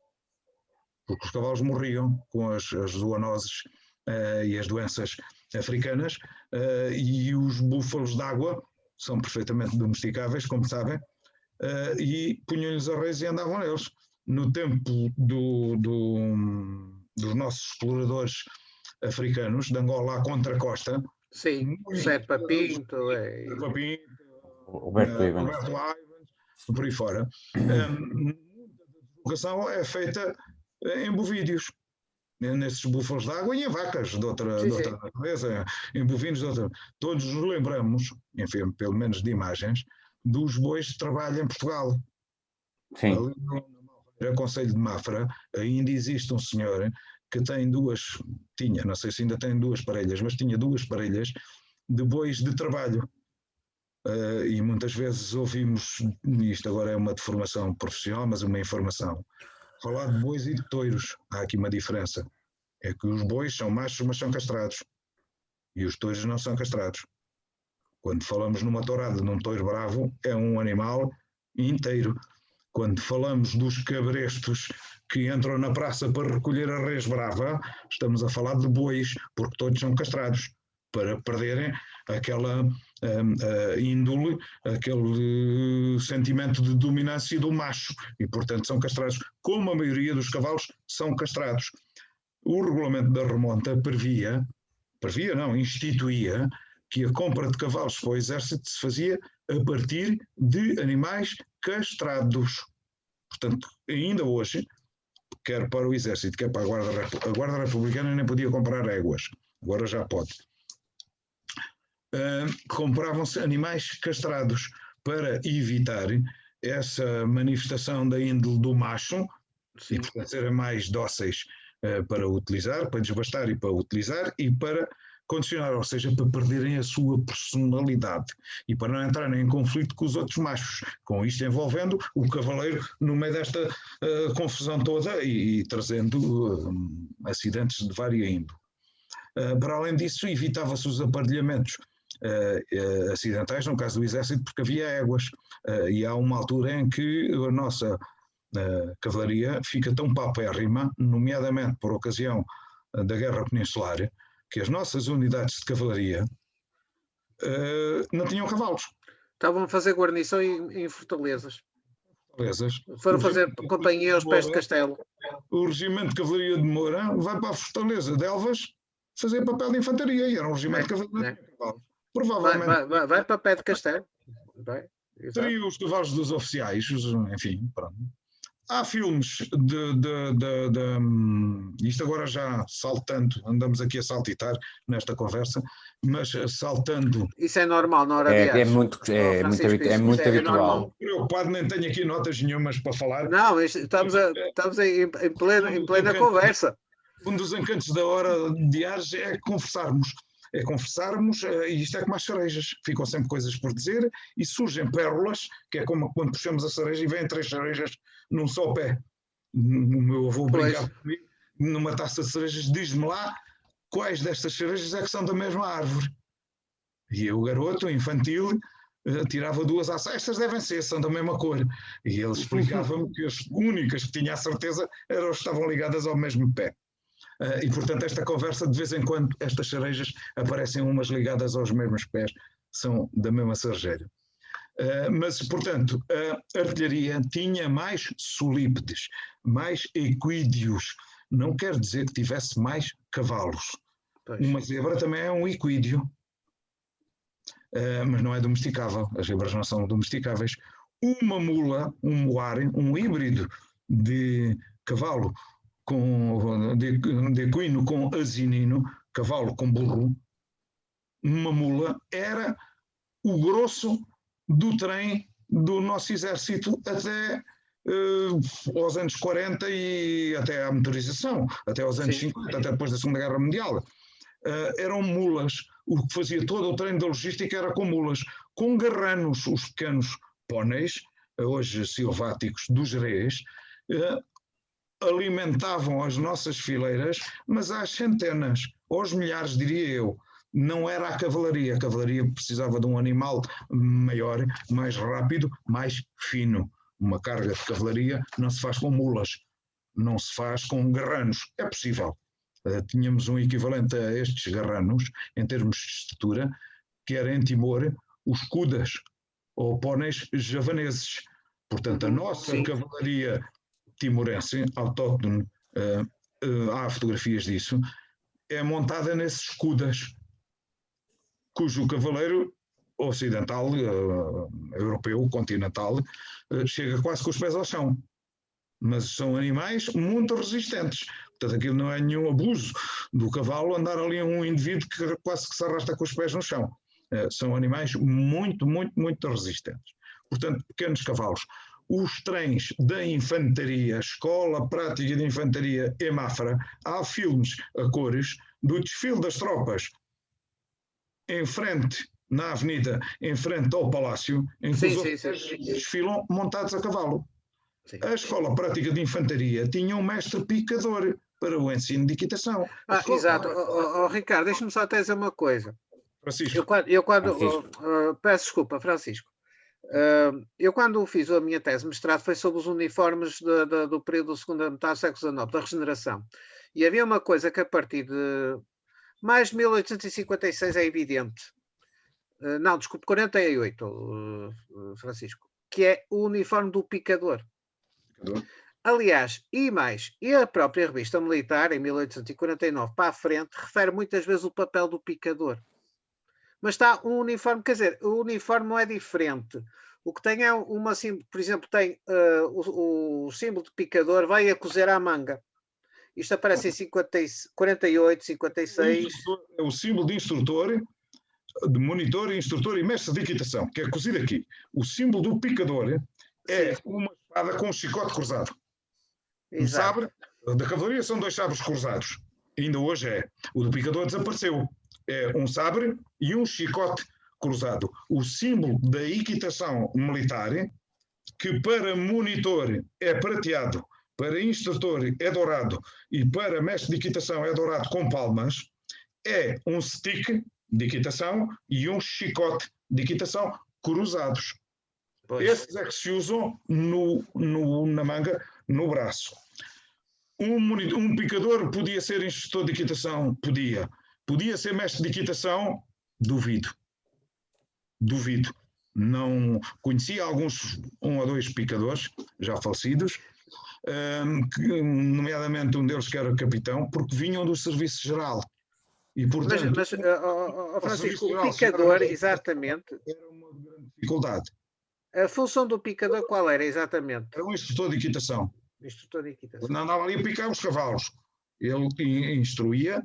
porque os cavalos morriam com as zoonoses e as doenças africanas, e os búfalos d'água são perfeitamente domesticáveis, como sabem, e punham-lhes arreios e andavam neles. No tempo dos nossos exploradores africanos, de Angola à Contracosta. Sim, Serpa Pinto. Roberto Ivans, por aí fora. Muita deslocação é feita em bovídeos, nesses búfalos de água e em vacas de outra natureza, em bovinos de outra. Todos nos lembramos, enfim, pelo menos de imagens, dos bois de trabalho em Portugal. sim. Ali no Conselho de Mafra ainda existe um senhor que tem não sei se ainda tem 2 parelhas, mas tinha 2 parelhas de bois de trabalho. E muitas vezes ouvimos, isto agora é uma deformação profissional, mas uma informação, falar de bois e de touros. Há aqui uma diferença. É que os bois são machos, mas são castrados. E os touros não são castrados. Quando falamos numa tourada, num touro bravo, é um animal inteiro. Quando falamos dos cabrestos que entram na praça para recolher a res brava, estamos a falar de bois, porque todos são castrados, para perderem aquela índole, aquele sentimento de dominância do macho, e portanto são castrados, como a maioria dos cavalos são castrados. O regulamento da remonta instituía que a compra de cavalos para o exército se fazia a partir de animais castrados. Portanto, ainda hoje, quer para o exército, quer para a Guarda Republicana nem podia comprar éguas, agora já pode. Compravam-se animais castrados para evitar essa manifestação da índole do macho. Sim. E portanto serem mais dóceis para utilizar, para desbastar e para utilizar e para condicionar, ou seja, para perderem a sua personalidade e para não entrarem em conflito com os outros machos, com isto envolvendo o cavaleiro no meio desta confusão toda e trazendo acidentes de vária índole. Para além disso, evitava-se os aparelhamentos acidentais, no caso do exército, porque havia éguas, e há uma altura em que a nossa cavalaria fica tão paupérrima, nomeadamente por ocasião da Guerra Peninsular, que as nossas unidades de cavalaria não tinham cavalos. Estavam a fazer guarnição em fortalezas. Fortalezas. Foram fazer companhia aos pés de castelo. O regimento de cavalaria de Moura vai para a fortaleza de Elvas fazer papel de infantaria, e era um regimento de cavalaria de cavalos. Provavelmente. Vai para pé de castelo. Teria os cavalos dos oficiais, enfim, pronto. Há filmes isto agora já saltando, andamos aqui a saltitar nesta conversa, mas saltando... Isso é normal na hora de É muito habitual. Preocupado, nem tenho aqui notas nenhumas para falar. Não, estamos em plena conversa. Um dos encantos da hora de Ares é conversarmos. E isto é como as cerejas, ficam sempre coisas por dizer e surgem pérolas, que é como quando puxamos a cereja e vêm 3 cerejas num só pé. O meu avô brincava comigo, numa taça de cerejas, diz-me lá quais destas cerejas é que são da mesma árvore. E eu, garoto, infantil, tirava 2 à sexta, estas devem ser, são da mesma cor. E ele explicava-me que as únicas que tinha a certeza eram as que estavam ligadas ao mesmo pé. E, portanto, esta conversa, de vez em quando, estas cerejas aparecem umas ligadas aos mesmos pés, são da mesma cerejeira. Mas, portanto, a artilharia tinha mais solípedes, mais equídeos. Não quer dizer que tivesse mais cavalos. Pois. Uma zebra também é um equídeo, mas não é domesticável. As zebras não são domesticáveis. Uma mula, um moar, um híbrido de cavalo de equino com asinino, cavalo com burro, uma mula, era o grosso do trem do nosso exército até aos anos 40 e até à motorização, até aos anos 50, até depois da Segunda Guerra Mundial. eram mulas. O que fazia todo o treino da logística era com mulas, com garranos, os pequenos póneis, hoje silváticos do Gerês, alimentavam as nossas fileiras, mas às centenas, aos milhares, diria eu. Não era a cavalaria precisava de um animal maior, mais rápido, mais fino. Uma carga de cavalaria não se faz com mulas, não se faz com garranos. É possível. Tínhamos um equivalente a estes garranos, em termos de estrutura, que era em Timor os cudas, ou póneis javaneses. Portanto, a nossa cavalaria timorense, autóctone, há fotografias disso, é montada nesses cudas, cujo cavaleiro ocidental, europeu, continental, chega quase com os pés ao chão. Mas são animais muito resistentes. Portanto, aquilo não é nenhum abuso do cavalo andar ali um indivíduo que quase que se arrasta com os pés no chão. São animais muito, muito, muito resistentes. Portanto, pequenos cavalos. Os trens da infantaria, Escola Prática de Infantaria em Mafra, há filmes a cores do desfile das tropas em frente, na avenida, em frente ao palácio, em que os oficiais desfilam montados a cavalo. Sim. A Escola Prática de Infantaria tinha um mestre picador para o ensino de equitação. Exato. Ricardo, deixa-me só até dizer uma coisa. Francisco. Peço desculpa, Francisco. Eu, quando fiz a minha tese de mestrado, foi sobre os uniformes do período da segunda metade do século XIX, da regeneração. E havia uma coisa que, a partir de mais de 1856, é evidente. Não, desculpe, 48, Francisco. Que é o uniforme do picador. Aliás, e a própria revista militar, em 1849 para a frente, refere muitas vezes o papel do picador. Mas está um uniforme, quer dizer, o uniforme não é diferente. O que tem é por exemplo, tem o símbolo de picador, vai a cozer à manga. Isto aparece em 48, 56. É o símbolo de instrutor, de monitor, instrutor e mestre de equitação, que é cozido aqui. O símbolo do picador é uma espada com um chicote cruzado. Um sabre da cavalaria são 2 sabres cruzados. Ainda hoje é. O do picador desapareceu. É um sabre e um chicote cruzado. O símbolo da equitação militar, que para monitor é prateado, para instrutor é dourado e para mestre de equitação é dourado com palmas, é um stick de equitação e um chicote de equitação cruzados. Pois. Esses é que se usam na manga, no braço. Um picador podia ser instrutor de equitação? Podia. Podia ser mestre de equitação? Duvido. Não conhecia alguns, 1 ou 2 picadores, já falecidos, nomeadamente um deles que era capitão, porque vinham do Serviço Geral. E, portanto, Francisco, o picador, exatamente. Era uma grande dificuldade. A função do picador qual era exatamente? Era um instrutor de equitação. Instrutor de equitação. Não andava ali a picar os cavalos. Ele instruía,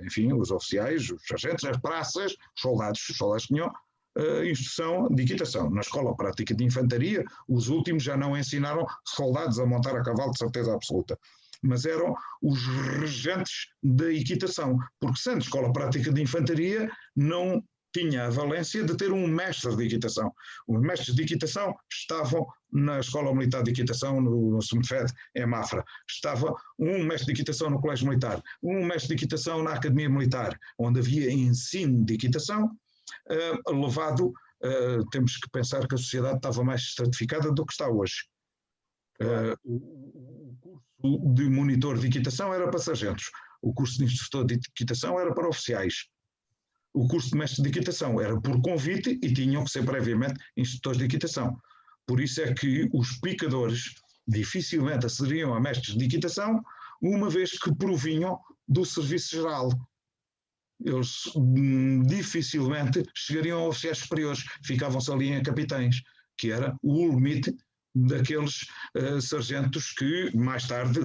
enfim, os oficiais, os sargentos, as praças, os soldados tinham instrução de equitação. Na Escola Prática de Infantaria, os últimos já não ensinaram soldados a montar a cavalo de certeza absoluta, mas eram os regentes da equitação, porque sendo Escola Prática de Infantaria não tinha a valência de ter um mestre de equitação. Os mestres de equitação estavam na Escola Militar de Equitação, no SMFED, em Mafra. Estava um mestre de equitação no Colégio Militar, um mestre de equitação na Academia Militar, onde havia ensino de equitação, levado, temos que pensar que a sociedade estava mais estratificada do que está hoje. O curso de monitor de equitação era para sargentos, o curso de instrutor de equitação era para oficiais. O curso de mestre de equitação era por convite e tinham que ser previamente instrutores de equitação. Por isso é que os picadores dificilmente acederiam a mestres de equitação, uma vez que provinham do Serviço Geral. Eles dificilmente chegariam a oficiais superiores, ficavam-se ali em capitães, que era o limite daqueles sargentos que mais tarde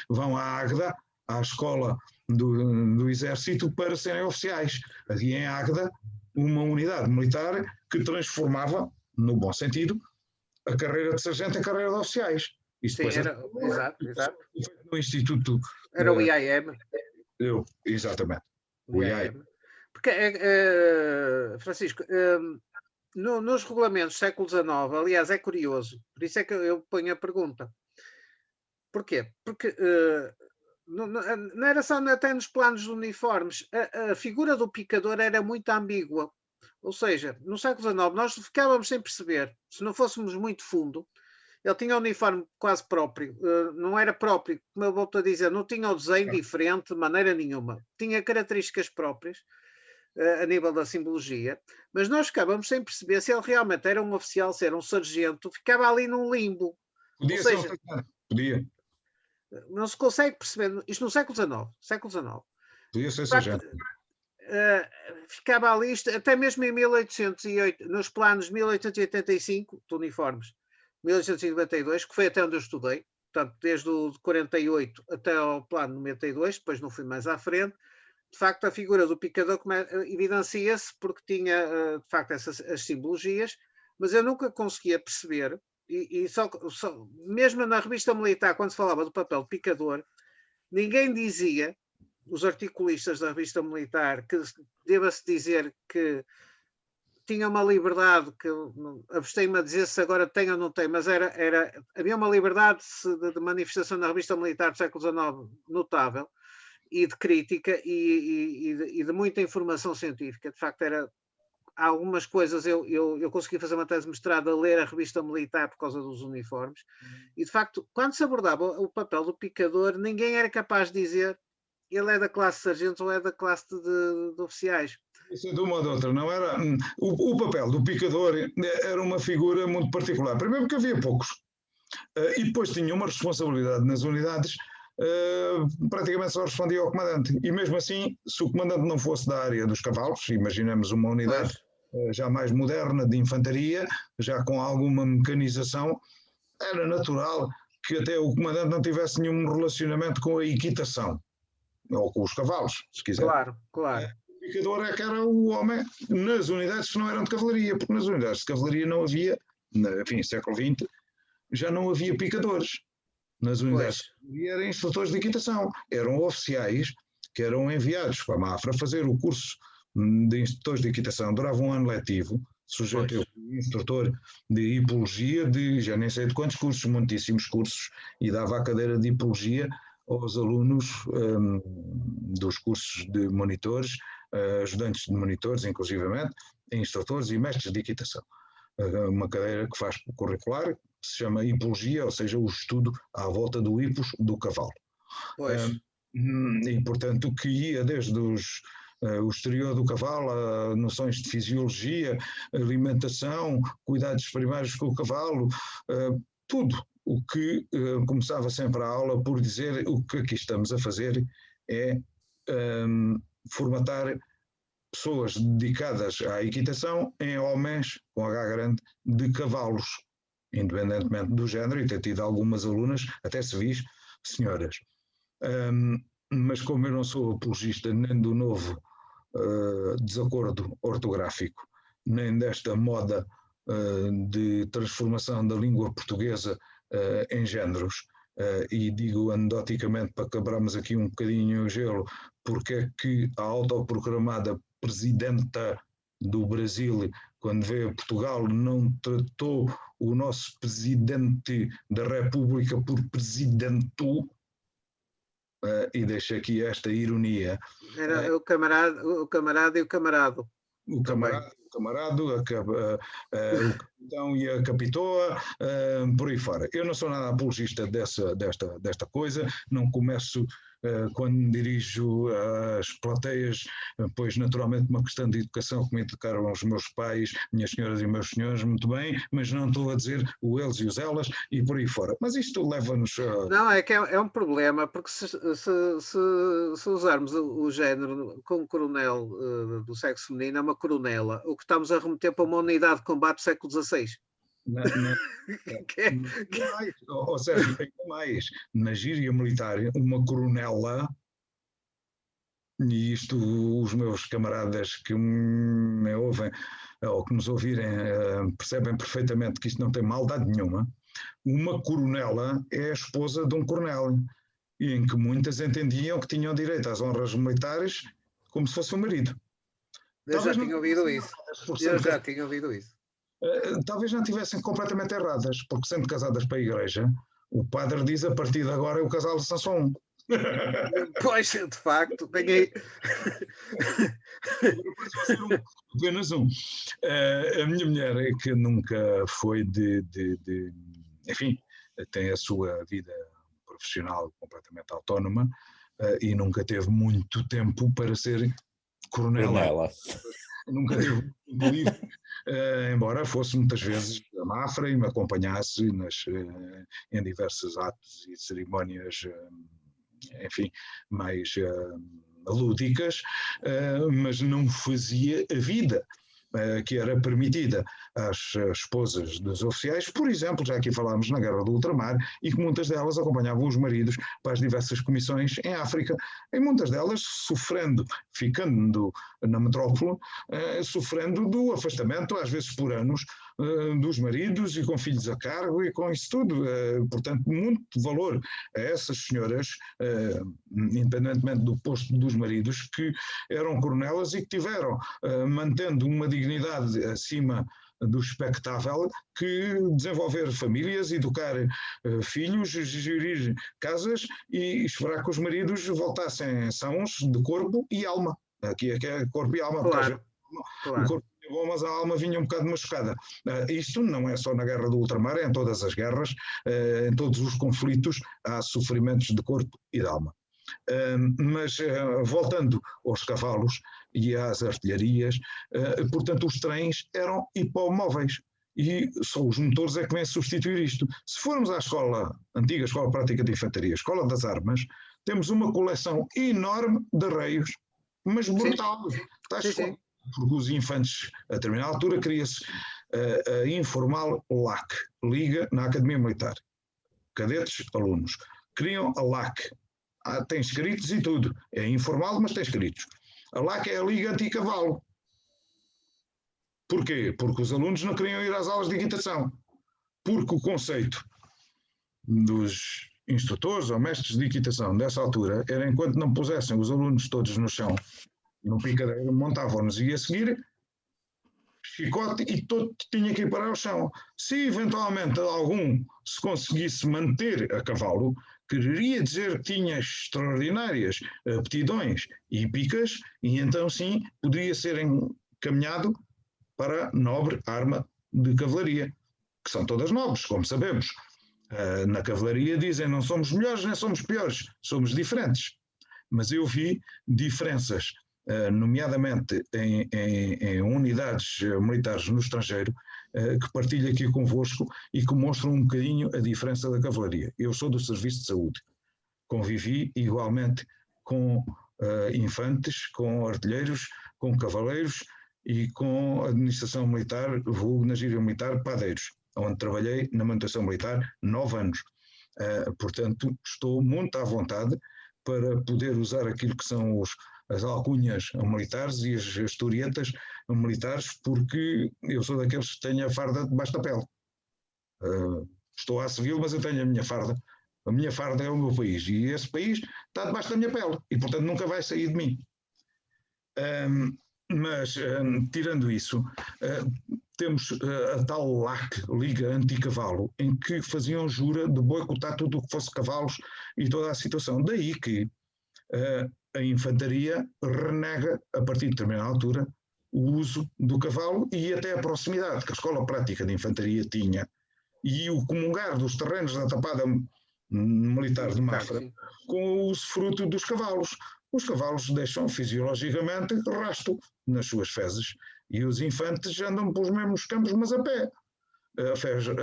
vão à Águeda, à escola do Exército, para serem oficiais. Havia em Águeda uma unidade militar que transformava, no bom sentido, a carreira de sargento em carreira de oficiais. Isso exato. No Instituto... Era o IAM. Exatamente. O IAM. Porque, Francisco, nos regulamentos do século XIX, aliás, é curioso, por isso é que eu ponho a pergunta. Porquê? Porque não era só até nos planos de uniformes, a figura do picador era muito ambígua. Ou seja, no século XIX nós ficávamos sem perceber, se não fôssemos muito fundo, ele tinha um uniforme quase próprio, não era próprio, como eu volto a dizer, não tinha o desenho diferente de maneira nenhuma, tinha características próprias a nível da simbologia, mas nós ficávamos sem perceber se ele realmente era um oficial, se era um sargento, ficava ali num limbo. Podia Ou ser seja, podia. Não se consegue perceber, isto no século XIX. Podia ser sargento. Ficava ali isto, até mesmo em 1808, nos planos de 1885, de uniformes, 1892, que foi até onde eu estudei, portanto, desde o de 48 até ao plano 92, depois não fui mais à frente. De facto, a figura do picador evidencia-se porque tinha, de facto, as simbologias, mas eu nunca conseguia perceber, e só, mesmo na revista militar, quando se falava do papel de picador, ninguém dizia, os articulistas da revista militar, que deva-se dizer que tinha uma liberdade, que abstei-me a dizer se agora tem ou não tem, mas havia uma liberdade de manifestação na revista militar do século XIX notável, e de crítica e de muita informação científica. De facto, há algumas coisas, eu consegui fazer uma tese de mestrado a ler a revista militar por causa dos uniformes, e de facto, quando se abordava o papel do picador, ninguém era capaz de dizer ele é da classe de sargentos ou é da classe de oficiais. Isso de uma ou de outra, não era? O papel do picador era uma figura muito particular. Primeiro porque havia poucos. E depois tinha uma responsabilidade nas unidades, praticamente só respondia ao comandante. E mesmo assim, se o comandante não fosse da área dos cavalos, imaginemos uma unidade já mais moderna de infantaria, já com alguma mecanização, era natural que até o comandante não tivesse nenhum relacionamento com a equitação, ou com os cavalos, se quiser. Claro. O picador é que era o homem nas unidades que não eram de cavalaria, porque nas unidades de cavalaria não havia, enfim, século XX, já não havia picadores. Nas unidades de cavalaria eram instrutores de equitação, eram oficiais que eram enviados para a Mafra fazer o curso de instrutores de equitação, durava um ano letivo, sujeito eu instrutor de hipologia, de já nem sei de quantos cursos, muitíssimos cursos, e dava a cadeira de hipologia aos alunos dos cursos de monitores, ajudantes de monitores, inclusivamente, instrutores e mestres de equitação. Uma cadeira que faz curricular, que se chama hipologia, ou seja, o estudo à volta do hipos do cavalo. E, portanto, que ia desde o exterior do cavalo, noções de fisiologia, alimentação, cuidados primários com o cavalo, tudo. O que começava sempre a aula por dizer o que aqui estamos a fazer é formatar pessoas dedicadas à equitação em homens, com H grande, de cavalos, independentemente do género, e ter tido algumas alunas, até civis, senhoras. Mas como eu não sou apologista nem do novo desacordo ortográfico, nem desta moda de transformação da língua portuguesa em géneros, e digo anedoticamente para quebrarmos aqui um bocadinho o gelo, porque é que a autoproclamada presidenta do Brasil, quando veio a Portugal, não tratou o nosso presidente da República por presidente, e deixo aqui esta ironia. Era o camarada e o camarado. O camarado, o capitão e a capitoa, por aí fora. Eu não sou nada apologista desta coisa, não começo, quando me dirijo às plateias, pois naturalmente uma questão de educação que me educaram os meus pais, minhas senhoras e meus senhores, muito bem, mas não estou a dizer o eles e os elas e por aí fora. Mas isto leva-nos a... Não, é que é um problema, porque se usarmos o género com coronel do sexo feminino, é uma coronela, o que estamos a remeter para uma unidade de combate do século XVI. Ou seja, ainda mais, na gíria militar, uma coronela, e isto os meus camaradas que me ouvem ou que nos ouvirem percebem perfeitamente que isto não tem maldade nenhuma. Uma coronela é a esposa de um coronel, e em que muitas entendiam que tinham direito às honras militares como se fosse um marido. Eu já tinha ouvido isso. Talvez não tivessem completamente erradas, porque sendo casadas para a igreja, o padre diz a partir de agora é o casal de Sansão. Pois, de facto, tem aí. Apenas um. A minha mulher é que nunca foi enfim, tem a sua vida profissional completamente autónoma e nunca teve muito tempo para ser coronela. Nunca teve muito livre, embora fosse muitas vezes a Mafra e me acompanhasse em diversos atos e cerimónias, enfim, mais lúdicas, mas não fazia a vida que era permitida às esposas dos oficiais, por exemplo, já aqui falámos na Guerra do Ultramar, e que muitas delas acompanhavam os maridos para as diversas comissões em África, e muitas delas sofrendo, ficando na metrópole, sofrendo do afastamento, às vezes por anos, dos maridos e com filhos a cargo e com isso tudo. Portanto, muito valor a essas senhoras, independentemente do posto dos maridos, que eram coronelas e que tiveram, mantendo uma dignidade acima do expectável, que desenvolver famílias, educar filhos, gerir casas e esperar que os maridos voltassem sãos de corpo e alma. Aqui é que é corpo e alma. Claro. O corpo vinha bom, mas a alma vinha um bocado machucada. Isto não é só na Guerra do Ultramar, é em todas as guerras, em todos os conflitos, há sofrimentos de corpo e de alma. Mas voltando aos cavalos e às artilharias, portanto os trens eram hipomóveis e só os motores é que vêm substituir isto. Se formos à antiga Escola Prática de Infantaria, Escola das Armas, temos uma coleção enorme de arreios, mas brutal. Porque os infantes, a determinada altura, cria-se a informal LAC, Liga na Academia Militar. Cadetes, alunos. Criam a LAC. Tem escritos e tudo. É informal, mas tem escritos. A LAC é a Liga Anti-Cavalo. Porquê? Porque os alunos não queriam ir às aulas de equitação. Porque o conceito dos instrutores ou mestres de equitação dessa altura era, enquanto não pusessem os alunos todos no chão, no picadeiro, montavam-nos e a seguir chicote e todo tinha que ir parar ao chão. Se eventualmente algum se conseguisse manter a cavalo, quereria dizer que tinha extraordinárias aptidões e picas, e então sim poderia ser encaminhado para a nobre arma de cavalaria, que são todas nobres, como sabemos. Na cavalaria dizem não somos melhores nem somos piores, somos diferentes. Mas eu vi diferenças, nomeadamente em unidades militares no estrangeiro, que partilho aqui convosco e que mostram um bocadinho a diferença da cavalaria. Eu sou do Serviço de Saúde, convivi igualmente com infantes, com artilheiros, com cavaleiros e com administração militar, vulgo na gíria militar, padeiros, onde trabalhei na manutenção militar 9 anos. Portanto, estou muito à vontade para poder usar aquilo que são as alcunhas militares e as historietas militares, porque eu sou daqueles que têm a farda debaixo da pele. Estou à civil, mas eu tenho a minha farda. A minha farda é o meu país e esse país está debaixo da minha pele e, portanto, nunca vai sair de mim. Mas, tirando isso, temos a tal LAC, Liga Anti-Cavalo, em que faziam jura de boicotar tudo o que fosse cavalos e toda a situação. Daí que a infantaria renega, a partir de determinada altura, o uso do cavalo e até a proximidade que a Escola Prática de Infantaria tinha e o comungar dos terrenos da tapada militar de Mafra com o uso fruto dos cavalos. Os cavalos deixam fisiologicamente rasto nas suas fezes e os infantes andam pelos mesmos campos, mas a pé.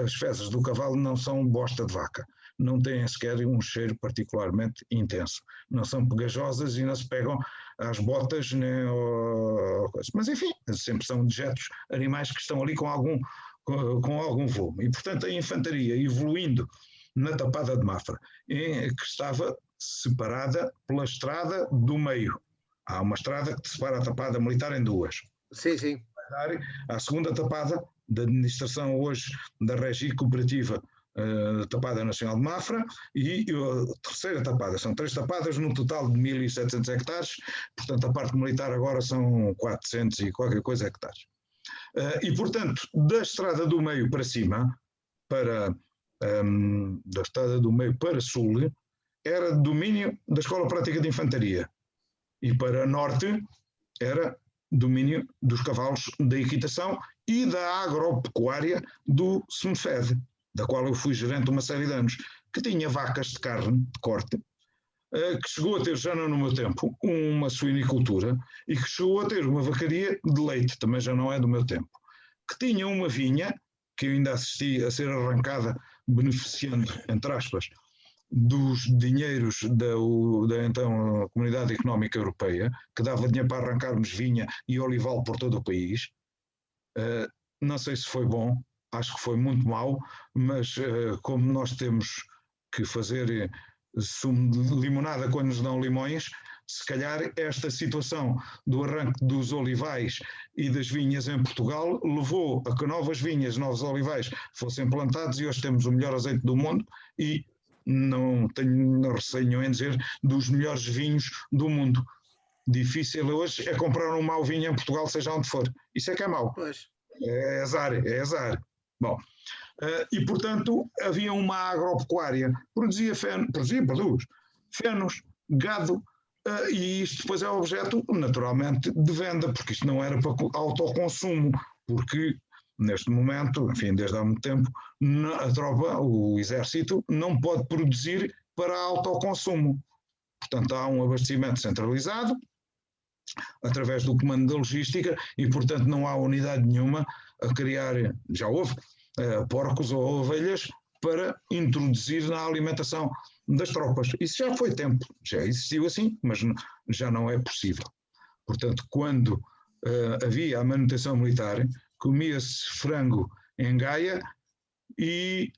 As fezes do cavalo não são bosta de vaca, não têm sequer um cheiro particularmente intenso, não são pegajosas e não se pegam às botas nem ao coisa. Mas enfim, sempre são dejetos animais que estão ali com algum volume. E portanto a infantaria evoluindo na tapada de Mafra, que estava separada pela estrada do meio. Há uma estrada que separa a tapada militar em duas. Sim, sim. A segunda tapada da administração hoje da Regi Cooperativa Tapada Nacional de Mafra, e a terceira tapada. São 3 tapadas num total de 1.700 hectares, portanto a parte militar agora são 400 e qualquer coisa hectares. E portanto, da Estrada do Meio para cima, da Estrada do Meio para sul, era domínio da Escola Prática de Infantaria, e para norte era domínio dos cavalos da equitação e da agropecuária do SMFED, da qual eu fui gerente uma série de anos, que tinha vacas de carne, de corte, que chegou a ter, já não no meu tempo, uma suinicultura, e que chegou a ter uma vacaria de leite, também já não é do meu tempo, que tinha uma vinha, que eu ainda assisti a ser arrancada, beneficiando, entre aspas, dos dinheiros da então Comunidade Económica Europeia, que dava dinheiro para arrancarmos vinha e olival por todo o país. Não sei se foi bom, acho que foi muito mau, mas como nós temos que fazer sumo de limonada quando nos dão limões, se calhar esta situação do arranque dos olivais e das vinhas em Portugal levou a que novas vinhas, novos olivais fossem plantados, e hoje temos o melhor azeite do mundo e não tenho receio em dizer dos melhores vinhos do mundo. Difícil hoje é comprar um mau vinho em Portugal, seja onde for. Isso é que é mau. Pois. É azar, é azar. Bom, e portanto havia uma agropecuária, produzia produtos, fenos, gado, e isto depois é objeto naturalmente de venda, porque isto não era para autoconsumo, porque neste momento, enfim, desde há muito tempo, a tropa, o exército, não pode produzir para autoconsumo. Portanto, há um abastecimento centralizado, através do comando da logística, e portanto não há unidade nenhuma a criar, já houve, porcos ou ovelhas para introduzir na alimentação das tropas. Isso já foi tempo, já existiu assim, mas já não é possível. Portanto, quando havia a manutenção militar, comia-se frango em Gaia, e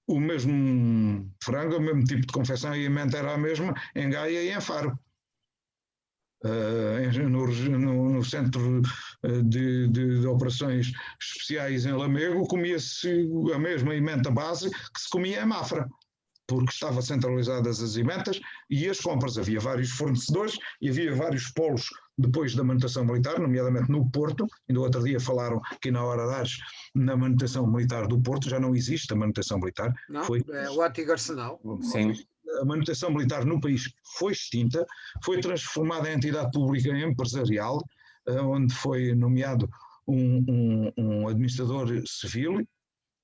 o mesmo frango, o mesmo tipo de confecção e a mente era a mesma em Gaia e em Faro. No centro de operações especiais em Lamego, comia-se a mesma emenda base que se comia em Mafra, porque estavam centralizadas as emendas e as compras. Havia vários fornecedores e havia vários polos depois da manutenção militar, nomeadamente no Porto. Ainda outro dia falaram aqui na Hora de Ares, na manutenção militar do Porto, já não existe a manutenção militar. Não, é o antigo arsenal. Sim. A manutenção militar no país foi extinta, foi transformada em entidade pública empresarial, onde foi nomeado um administrador civil,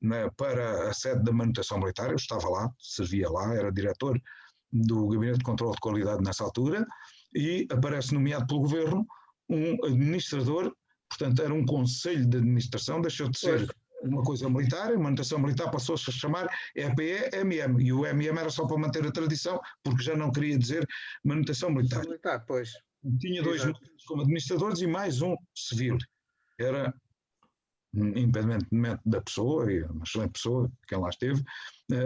né, para a sede da manutenção militar. Eu estava lá, servia lá, era diretor do Gabinete de Controlo de Qualidade nessa altura, e aparece nomeado pelo governo um administrador, portanto era um conselho de administração, deixou de ser uma coisa militar, a manutenção militar passou-se a chamar EPE-MM, e o MM era só para manter a tradição, porque já não queria dizer manutenção militar. Pois. Tinha 2 militares como administradores e mais um civil. Era, independentemente da pessoa, uma excelente pessoa, quem lá esteve,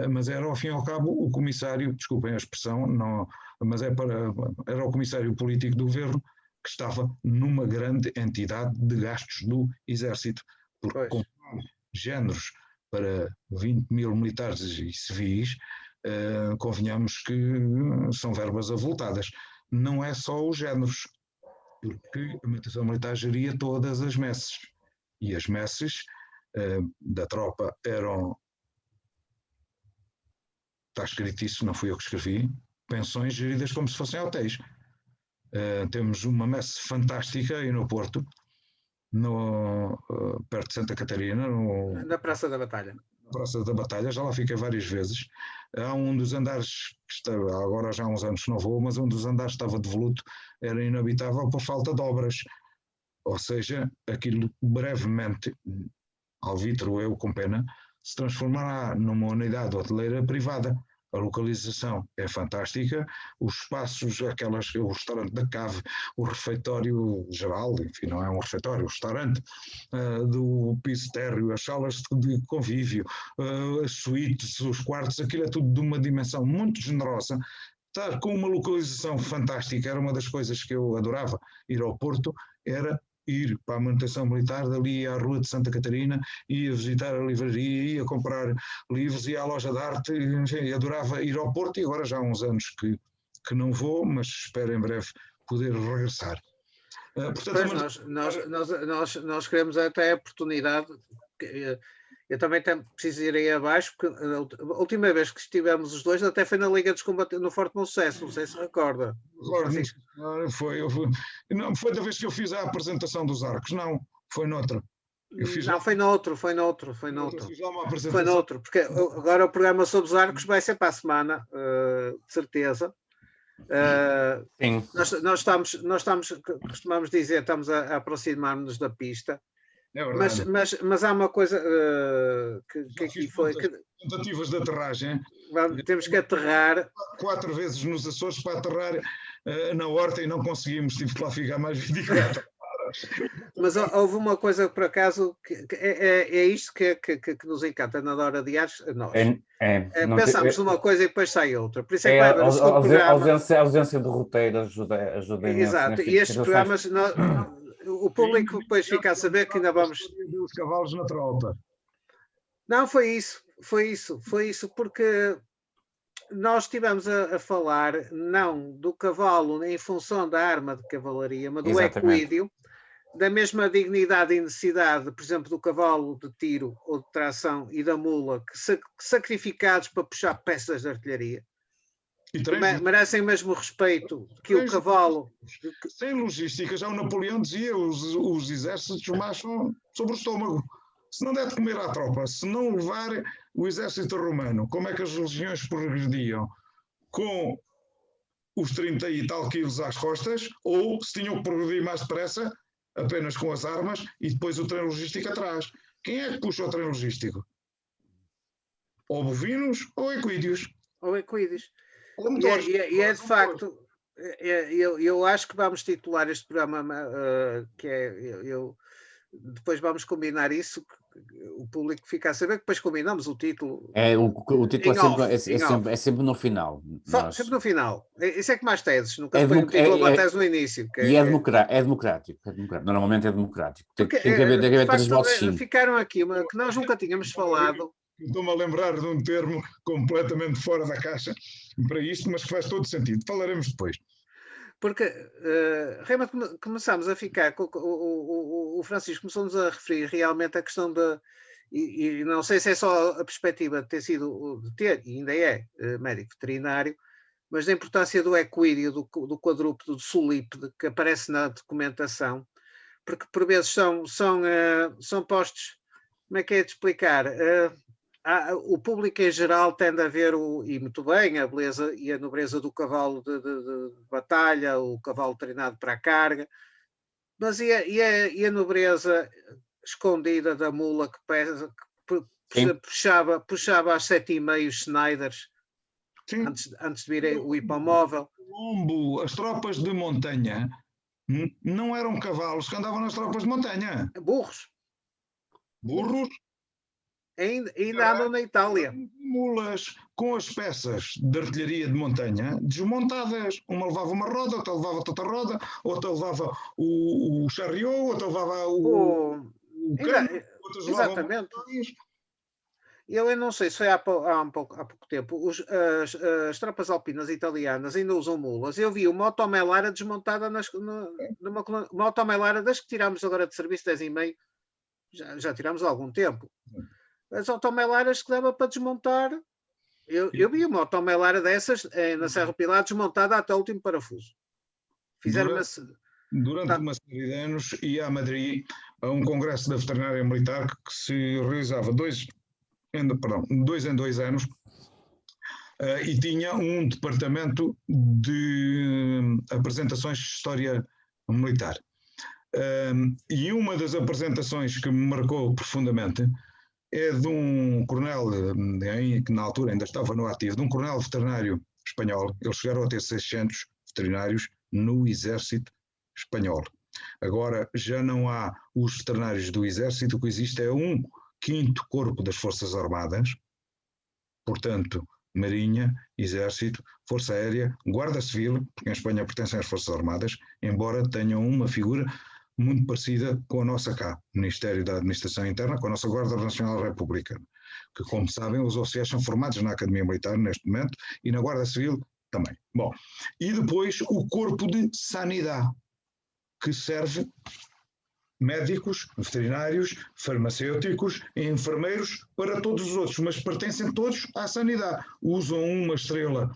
mas era ao fim e ao cabo o comissário, desculpem a expressão, não, mas era o comissário político do governo, que estava numa grande entidade de gastos do Exército, porque com géneros para 20 mil militares e civis, convenhamos que são verbas avultadas. Não é só os géneros, porque a manutenção militar geria todas as messes, e as messes da tropa eram, está escrito isso, não fui eu que escrevi, pensões geridas como se fossem hotéis. Temos uma messe fantástica aí no Porto, perto de Santa Catarina, na Praça da Batalha. Na Praça da Batalha, já lá fiquei várias vezes. Há um dos andares, que agora já há uns anos que não vou, mas um dos andares estava devoluto, era inabitável por falta de obras. Ou seja, aquilo brevemente, alvitro eu com pena, se transformará numa unidade hoteleira privada. A localização é fantástica, os espaços, o restaurante da Cave, o refeitório geral, enfim, não é um refeitório, o restaurante do piso térreo, as salas de convívio, as suítes, os quartos, aquilo é tudo de uma dimensão muito generosa. Estar com uma localização fantástica, era uma das coisas que eu adorava ir ao Porto, era ir para a manutenção militar, dali à Rua de Santa Catarina, ia visitar a livraria, ia comprar livros, ia à loja de arte, enfim, adorava ir ao Porto e agora já há uns anos que não vou, mas espero em breve poder regressar. Pois nós queremos até a oportunidade. Eu também preciso ir aí abaixo, porque a última vez que estivemos os dois até foi na Liga dos Combatentes, no Forte Moncesso, não sei se recorda. Foi da vez que eu fiz a apresentação dos arcos, não, foi noutra. Não, foi noutro. Foi noutro, porque agora o programa sobre os arcos vai ser para a semana, de certeza. Sim. Nós estamos, costumamos dizer, estamos a aproximar-nos da pista. É mas há uma coisa que aqui foi. Tentativas de aterragem. Temos que aterrar. 4 vezes nos Açores para aterrar na horta e não conseguimos, tive que lá ficar mais 24 horas. Mas houve uma coisa, por acaso, que é isto que nos encanta na Hora de Artes. Nós pensamos numa coisa e depois sai outra. Por isso é que vai haver a ausência de roteiro ajuda Exato, e estes programas. O público depois fica a saber que ainda vamos. Os cavalos na tropa. Não, foi isso, porque nós estivemos a falar não do cavalo em função da arma de cavalaria, mas do equídeo, da mesma dignidade e necessidade, por exemplo, do cavalo de tiro ou de tração e da mula, que sacrificados para puxar peças de artilharia. Merecem o mesmo respeito que o cavalo. Sem logística, já o Napoleão dizia, os exércitos marcham sobre o estômago. Se não der de comer à tropa, se não levar o exército romano, como é que as legiões progrediam? Com os 30 e tal quilos às costas, ou se tinham que progredir mais depressa, apenas com as armas, e depois o trem logístico atrás. Quem é que puxa o trem logístico? Ou bovinos, ou equídeos. E é de facto, eu acho que vamos titular este programa, depois vamos combinar isso, o público fica a saber que depois combinamos o título. O título é sempre no final. Sempre no final. Isso é que mais teses, nunca foi um título uma tese no início. É democrático. Normalmente é democrático. Tem que haver 3 votos sim. Ficaram aqui, que nós nunca tínhamos falado. Estou-me a lembrar de um termo completamente fora da caixa para isto, mas que faz todo sentido. Falaremos depois. Porque realmente começámos a ficar, o Francisco começou-nos a referir realmente a questão e não sei se é só a perspectiva de ter, e ainda é, médico veterinário, mas da importância do equídeo, do quadrúpede, do solípede, que aparece na documentação, porque por vezes são postos, como é que é de explicar? O público em geral tende a ver, e muito bem, a beleza e a nobreza do cavalo de batalha, o cavalo treinado para a carga, mas e a nobreza escondida da mula que pesa, que puxava às 7,5 Schneiders, antes de vir o hipomóvel. As tropas de montanha não eram cavalos que andavam nas tropas de montanha. Burros. Ainda andam na Itália. Mulas com as peças de artilharia de montanha desmontadas. Uma levava uma roda, outra levava outra roda, outra levava o chariot, outra levava o cano, outras exatamente. Eu não sei se foi há pouco tempo, as tropas alpinas italianas ainda usam mulas. Eu vi uma automelara desmontada uma automelara das que tirámos agora de serviço 10,5, já tirámos há algum tempo. As automelaras que dava para desmontar. Eu vi uma automelara dessas na Serra Pilar desmontada até o último parafuso. Durante uma série de anos ia a Madrid a um congresso da veterinária militar que se realizava 2 em 2 anos e tinha um departamento de apresentações de história militar. E uma das apresentações que me marcou profundamente é de um coronel, que na altura ainda estava no ativo, de um coronel veterinário espanhol. Eles chegaram a ter 600 veterinários no exército espanhol. Agora já não há os veterinários do exército, o que existe é um 5º corpo das Forças Armadas, portanto, Marinha, Exército, Força Aérea, Guarda Civil, porque em Espanha pertencem às Forças Armadas, embora tenham uma figura muito parecida com a nossa cá, Ministério da Administração Interna, com a nossa Guarda Nacional Republicana, que, como sabem, os oficiais são formados na Academia Militar neste momento e na Guarda Civil também. Bom, e depois o Corpo de Sanidade, que serve médicos, veterinários, farmacêuticos, enfermeiros, para todos os outros, mas pertencem todos à sanidade. Usam uma estrela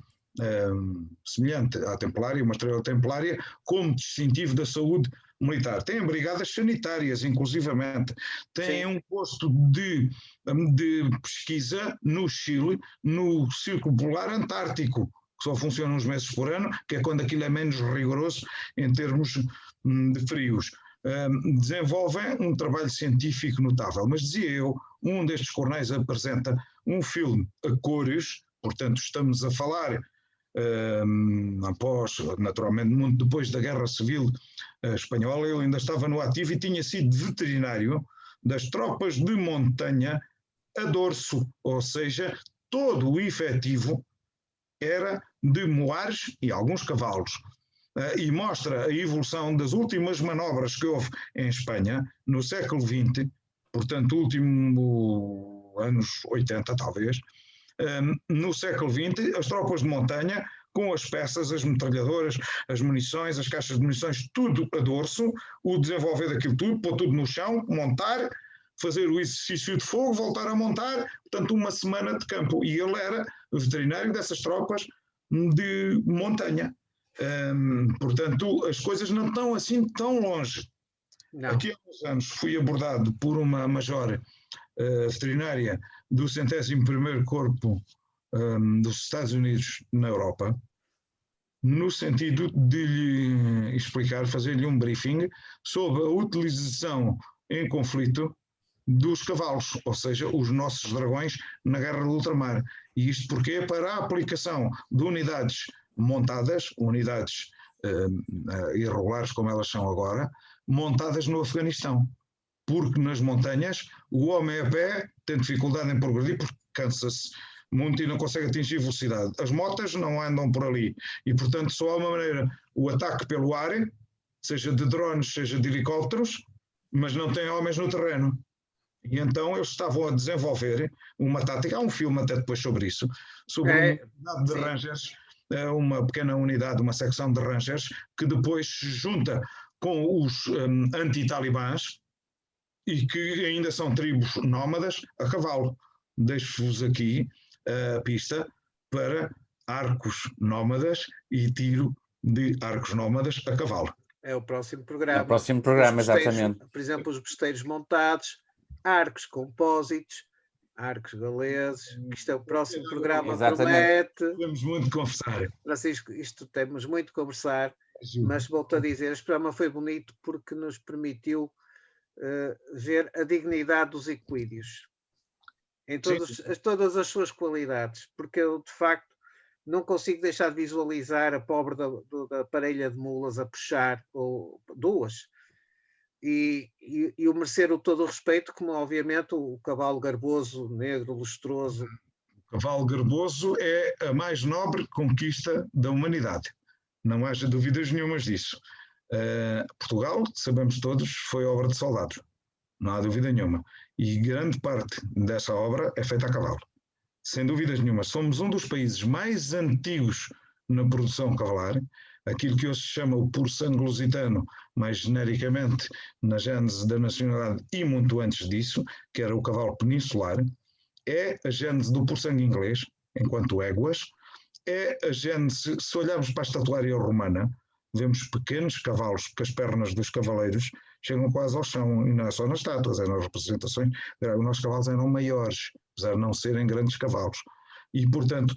semelhante à templária, uma estrela templária, como distintivo da saúde militar. Têm brigadas sanitárias, inclusivamente. Têm um posto de pesquisa no Chile, no Círculo Polar Antártico, que só funciona uns meses por ano, que é quando aquilo é menos rigoroso em termos de frios. Desenvolvem um trabalho científico notável. Mas, dizia eu, um destes jornais apresenta um filme a cores, portanto estamos a falar após, naturalmente, muito depois da Guerra Civil Espanhola. Ele ainda estava no ativo e tinha sido veterinário das tropas de montanha a dorso, ou seja, todo o efetivo era de moares e alguns cavalos. E mostra a evolução das últimas manobras que houve em Espanha no século XX, portanto, último anos 80 talvez. No século XX, as tropas de montanha, com as peças, as metralhadoras, as munições, as caixas de munições, tudo a dorso, o desenvolver daquilo tudo, pôr tudo no chão, montar, fazer o exercício de fogo, voltar a montar, portanto, uma semana de campo. E ele era veterinário dessas tropas de montanha. Portanto, as coisas não estão assim tão longe. Não. Aqui há uns anos fui abordado por uma major veterinária do 101º Corpo dos Estados Unidos na Europa, no sentido de lhe explicar, fazer-lhe um briefing sobre a utilização em conflito dos cavalos, ou seja, os nossos dragões na guerra do ultramar. E isto porque para a aplicação de unidades montadas, unidades irregulares como elas são agora, montadas no Afeganistão. Porque nas montanhas o homem a pé tem dificuldade em progredir porque cansa-se muito e não consegue atingir velocidade. As motas não andam por ali e, portanto, só há uma maneira, o ataque pelo ar, seja de drones, seja de helicópteros, mas não tem homens no terreno. E então eles estavam a desenvolver uma tática, há um filme até depois sobre isso, sobre uma unidade de Rangers, uma pequena unidade, uma secção de Rangers, que depois se junta com os anti-talibãs e que ainda são tribos nómadas a cavalo. Deixo-vos aqui a pista para arcos nómadas e tiro de arcos nómadas a cavalo. É o próximo programa. É o próximo programa, exatamente. Por exemplo, os besteiros montados, arcos compósitos, arcos galeses, isto é o próximo programa, exatamente. Promete. Temos muito de conversar. Francisco, isto temos muito de conversar, mas volto a dizer, este programa foi bonito porque nos permitiu ver a dignidade dos equídeos, em todas as suas qualidades, porque eu, de facto, não consigo deixar de visualizar a pobre da parelha de mulas a puxar, ou duas, e o merecer o todo o respeito, como obviamente o cavalo garboso, negro, lustroso. O cavalo garboso é a mais nobre conquista da humanidade, não haja dúvidas nenhumas disso. Portugal, sabemos todos, foi obra de soldados, não há dúvida nenhuma, e grande parte dessa obra é feita a cavalo, sem dúvidas nenhuma. Somos um dos países mais antigos na produção cavalar, aquilo que hoje se chama o puro sangue lusitano, mais genericamente na gênese da nacionalidade e muito antes disso, que era o cavalo peninsular, é a gênese do puro sangue inglês, enquanto éguas, é a gênese, se olharmos para a estatuária romana, vemos pequenos cavalos, porque as pernas dos cavaleiros chegam quase ao chão, e não é só nas estátuas, é nas representações. Os nossos cavalos eram maiores, apesar de não serem grandes cavalos. E, portanto,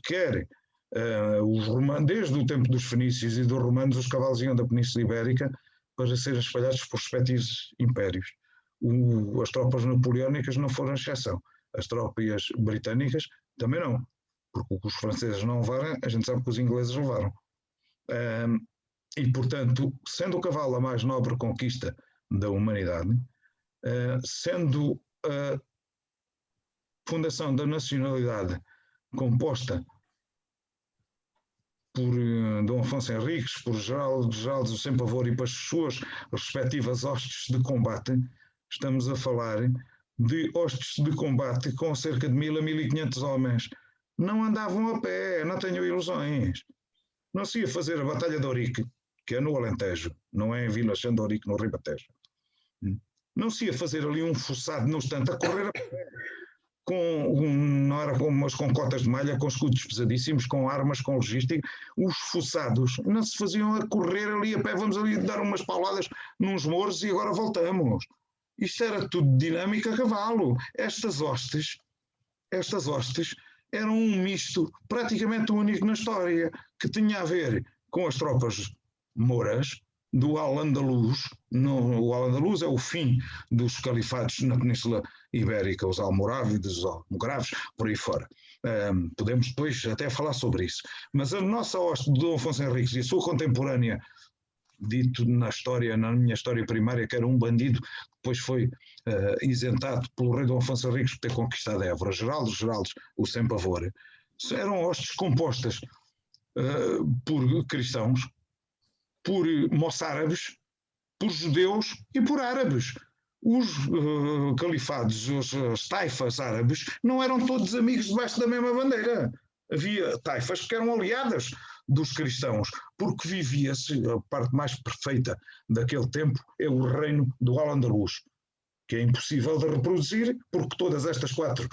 os romanos, desde o tempo dos fenícios e dos romanos, os cavalos iam da Península Ibérica para serem espalhados por respectivos impérios. As tropas napoleónicas não foram exceção. As tropas britânicas também não, porque o que os franceses não levaram, a gente sabe que os ingleses levaram. E, portanto, sendo o cavalo a mais nobre conquista da humanidade, sendo a fundação da nacionalidade composta por Dom Afonso Henriques, por Geraldo do Sem Pavor e pelas suas respectivas hostes de combate, estamos a falar de hostes de combate com cerca de 1000 a 1500 homens. Não andavam a pé, não tenho ilusões. Não se ia fazer a Batalha de Ourique, que é no Alentejo, não é em Vila Chã de Ourique, no Ribatejo. Não se ia fazer ali um forçado no estante a correr a pé, não era com cotas de malha, com escudos pesadíssimos, com armas, com logística. Os forçados não se faziam a correr ali a pé, vamos ali dar umas pauladas nos mouros e agora voltamos. Isto era tudo dinâmica a cavalo. Estas hostes eram um misto praticamente único na história, que tinha a ver com as tropas mouras do Al-Andalus. O Al-Andalus é o fim dos califados na Península Ibérica, os almorávides, os almograves, por aí fora. Podemos depois até falar sobre isso. Mas a nossa hoste de Dom Afonso Henriques e a sua contemporânea, dito na minha história primária, que era um bandido, depois foi isentado pelo rei Dom Afonso Henriques por ter conquistado Évora, Geraldo, o Sem Pavor, eram hostes compostas por cristãos, por moçárabes, por judeus e por árabes. Os califados, as taifas árabes, não eram todos amigos debaixo da mesma bandeira. Havia taifas que eram aliadas dos cristãos, porque vivia-se, a parte mais perfeita daquele tempo é o reino do Al-Andalus, que é impossível de reproduzir, porque todas estas 4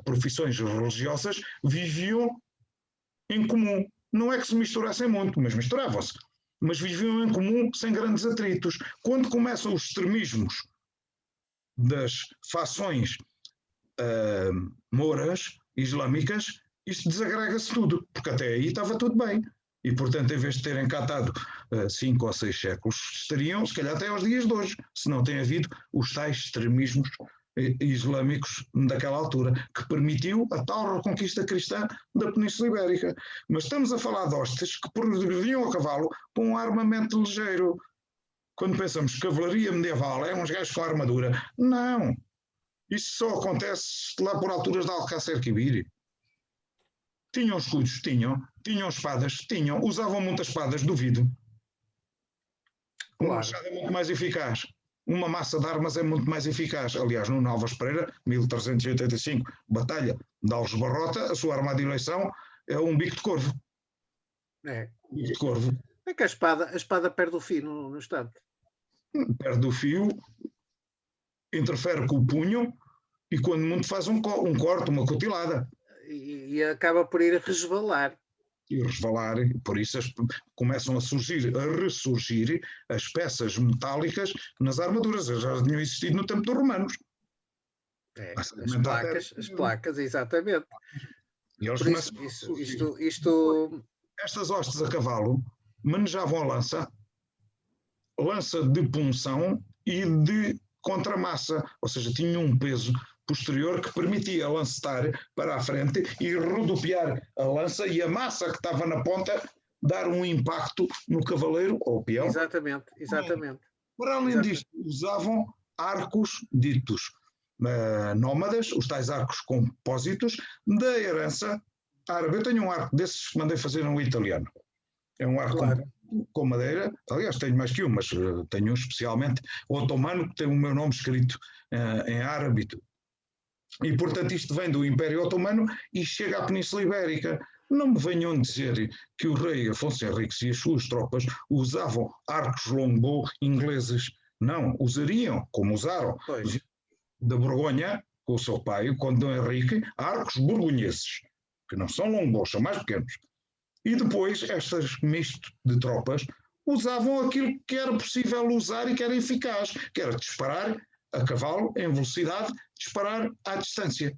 profissões religiosas viviam em comum. Não é que se misturassem muito, mas misturavam-se. Mas viviam em comum sem grandes atritos. Quando começam os extremismos das fações mouras, islâmicas, isto desagrega-se tudo, porque até aí estava tudo bem. E, portanto, em vez de terem catado 5 ou 6 séculos, estariam, se calhar, até aos dias de hoje, se não tem havido os tais extremismos islâmicos daquela altura, que permitiu a tal reconquista cristã da Península Ibérica. Mas estamos a falar de hostes que progrediam a cavalo com um armamento ligeiro. Quando pensamos que cavalaria medieval é uns gajos com armadura, não. Isso só acontece lá por alturas de Alcácer Quibir. Tinham escudos? Tinham espadas? Tinham. Usavam muitas espadas? Duvido. Uma machado é muito mais eficaz. Uma massa de armas é muito mais eficaz. Aliás, no Alves Pereira, 1385, Batalha de Aljubarrota, a sua arma de eleição é um bico de corvo. É. Bico de corvo. É que a espada perde o fio no instante. Perde o fio, interfere com o punho e quando muito faz um corte, uma cutilada. E acaba por ir a resvalar. E resvalar, por isso começam a ressurgir as peças metálicas nas armaduras. Já tinham existido no tempo dos romanos. As placas, exatamente. E eles começam Estas hostes a cavalo manejavam a lança de punção e de contramassa, ou seja, tinham um peso posterior que permitia lancetar para a frente e rodopiar a lança e a massa que estava na ponta dar um impacto no cavaleiro ou peão. Exatamente. Para além disto, usavam arcos ditos nómadas, os tais arcos compósitos da herança árabe. Eu tenho um arco desses que mandei fazer no italiano. É um arco com madeira, aliás tenho mais que um, mas tenho um especialmente otomano que tem o meu nome escrito em árabe. E portanto isto vem do Império Otomano e chega à Península Ibérica. Não me venham dizer que o rei Afonso Henriques e as suas tropas usavam arcos longbow ingleses. Não, usariam, como usaram, da Borgonha, com o seu pai, o Conde Dom Henrique, arcos borgonheses, que não são longbows, são mais pequenos. E depois, estas misto de tropas usavam aquilo que era possível usar e que era eficaz, que era disparar a cavalo em velocidade, disparar à distância.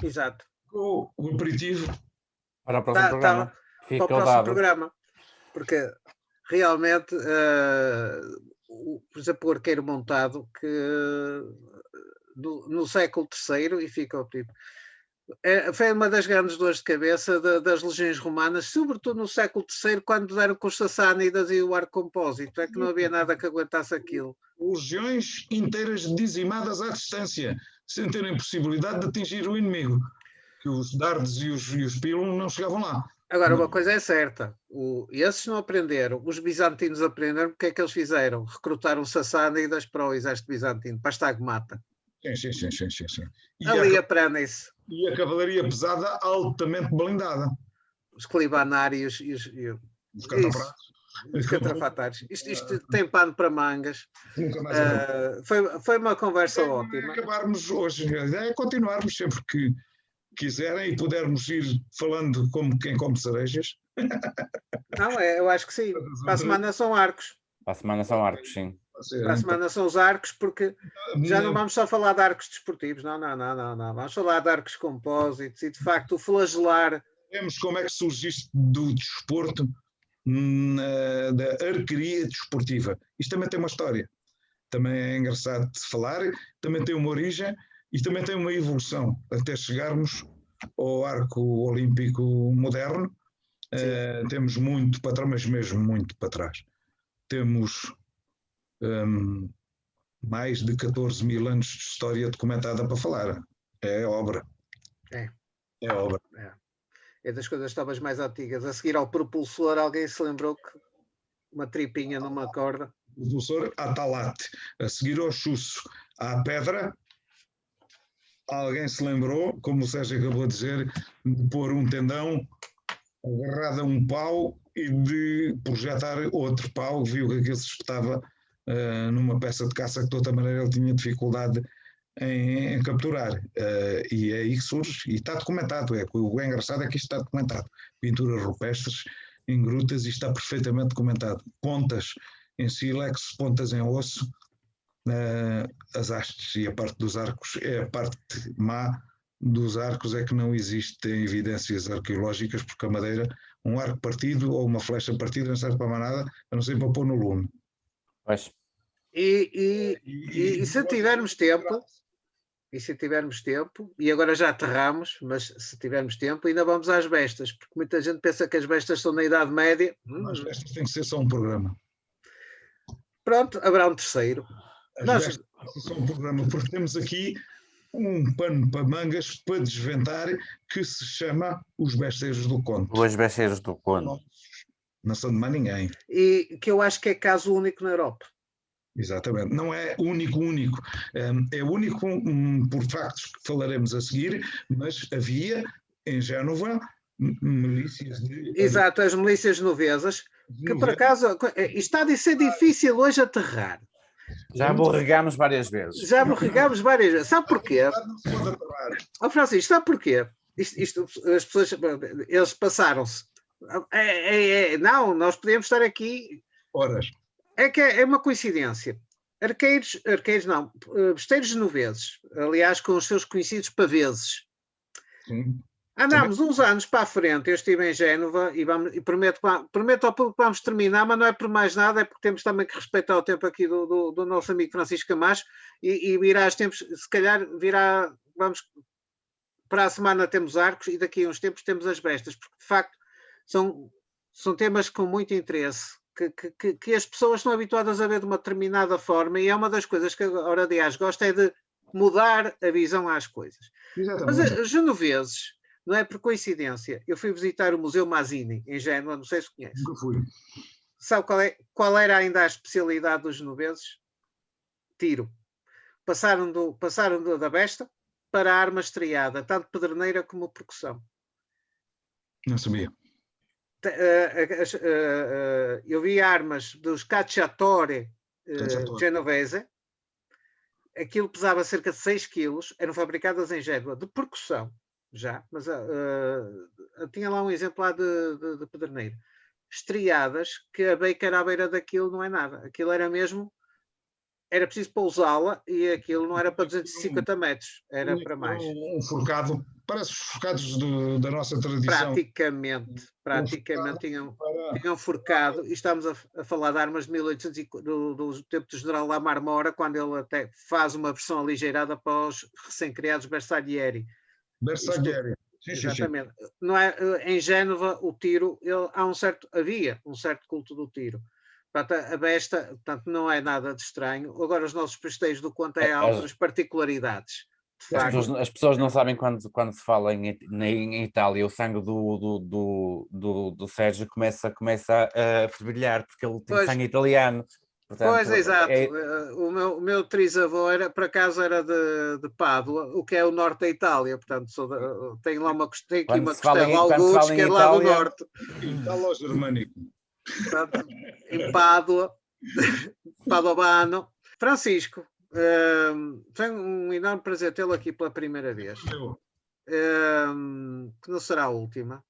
Exato. O aperitivo. Para o próximo programa. Fica para o próximo programa. Porque realmente, por exemplo, o arqueiro montado, que no século III, e fica o tipo. Foi uma das grandes dores de cabeça das legiões romanas, sobretudo no século III, quando deram com os sassânidas e o arco compósito. É que não havia nada que aguentasse aquilo. Legiões inteiras dizimadas à distância, sem terem possibilidade de atingir o inimigo. Que os dardos e os pílulos não chegavam lá. Agora, uma coisa é certa, esses não aprenderam, os bizantinos aprenderam, porque é que eles fizeram? Recrutaram sassânidas para o exército bizantino, para a Stagmata. Sim. Ali aprendem-se. E a cavalaria pesada altamente blindada. Os clibanários e os catapráticos. Os catrafatários. Isto tem pano para mangas. Nunca mais foi uma conversa ótima. Acabarmos hoje, é continuarmos sempre que quiserem e pudermos ir falando como quem come cerejas. Não, eu acho que sim. Para a semana são arcos. Para a semana são arcos, sim. Para a semana são os arcos, porque já não vamos só falar de arcos desportivos, não. Vamos falar de arcos compósitos e, de facto, o flagelar. Vemos como é que surge isto do desporto, da arqueria desportiva. Isto também tem uma história. Também é engraçado de falar, também tem uma origem e também tem uma evolução, até chegarmos ao arco olímpico moderno. Temos muito para trás, mas mesmo muito para trás. Temos mais de 14 mil anos de história documentada para falar. É obra. É obra. É das coisas talvez mais antigas. A seguir ao propulsor, alguém se lembrou que uma tripinha numa corda. O propulsor à talate. A seguir ao chuço, à pedra, alguém se lembrou, como o Sérgio acabou de dizer, de pôr um tendão agarrado a um pau e de projetar outro pau, viu que aquilo se espetava numa peça de caça que de outra maneira ele tinha dificuldade em capturar. E é aí que surge, e está documentado. O engraçado é que isto está documentado. Pinturas rupestres em grutas, e está perfeitamente documentado. Pontas em sílex, pontas em osso, as hastes e a parte dos arcos é a parte má dos arcos, é que não existem evidências arqueológicas, porque a madeira, um arco partido ou uma flecha partida não serve para mais nada, a não ser para pôr no lume. Pois. E se tivermos tempo, e agora já aterramos, mas se tivermos tempo, ainda vamos às bestas, porque muita gente pensa que as bestas estão na Idade Média. As bestas têm que ser só um programa. Pronto, haverá um terceiro. Bestas são um programa, porque temos aqui um pano para mangas para desventar, que se chama Os Besteiros do Conto. Os Besteiros do Conto. Não são de mais ninguém. E que eu acho que é caso único na Europa. Exatamente. Não é único. É único por factos que falaremos a seguir, mas havia em Génova milícias de... Exato, as milícias genovesas, que por acaso está a ser difícil hoje aterrar. Já borregámos várias vezes. Sabe porquê? Francisco, sabe porquê? As pessoas, eles passaram-se. Não, nós podemos estar aqui... horas. É que é uma coincidência. Arqueiros não, besteiros genoveses, aliás, com os seus conhecidos paveses. Sim. Andámos uns anos para a frente, eu estive em Génova e prometo ao público que vamos terminar, mas não é por mais nada, é porque temos também que respeitar o tempo aqui do nosso amigo Francisco Camacho e virá os tempos, se calhar vamos, para a semana temos arcos e daqui a uns tempos temos as bestas, porque de facto são temas com muito interesse. Que as pessoas estão habituadas a ver de uma determinada forma, e é uma das coisas que a Hora de Ars gosta, é de mudar a visão às coisas. Exatamente. Mas os genoveses, não é por coincidência, eu fui visitar o Museu Mazzini em Génova, não sei se conhece. Nunca fui. Sabe qual era ainda a especialidade dos genoveses? Tiro. Passaram da besta para a arma estriada, tanto pederneira como percussão. Não sabia. Eu vi armas dos cacciatore genovese, aquilo pesava cerca de 6 quilos, eram fabricadas em Génova, de percussão já, mas tinha lá um exemplar de pederneiro, estriadas, que a beca à beira daquilo não é nada, aquilo era preciso pousá-la e aquilo não era para 250 metros, era para mais. Um forcado, parece os forcados da nossa tradição. Praticamente tinham forcado, e estamos a falar de armas de 1800 do tempo do general La Marmora, quando ele até faz uma versão aligeirada para os recém-criados Bersaglieri. Exatamente. Sim. Não é, em Génova, o tiro, havia um certo culto do tiro. Portanto, a besta, não é nada de estranho. Agora, os nossos besteiros do conto há algumas particularidades. As pessoas não sabem quando se fala em Itália, o sangue do Sérgio começa a fervilhar, porque ele tem sangue italiano. Portanto, pois, exato. O meu trisavô por acaso era de Pádua, o que é o norte da Itália, portanto tenho lá aqui uma costela alguns que é lá do norte. Italo germânico. Portanto, em Pádua, Padovano. Francisco, tenho um enorme prazer tê-lo aqui pela primeira vez. Que não será a última,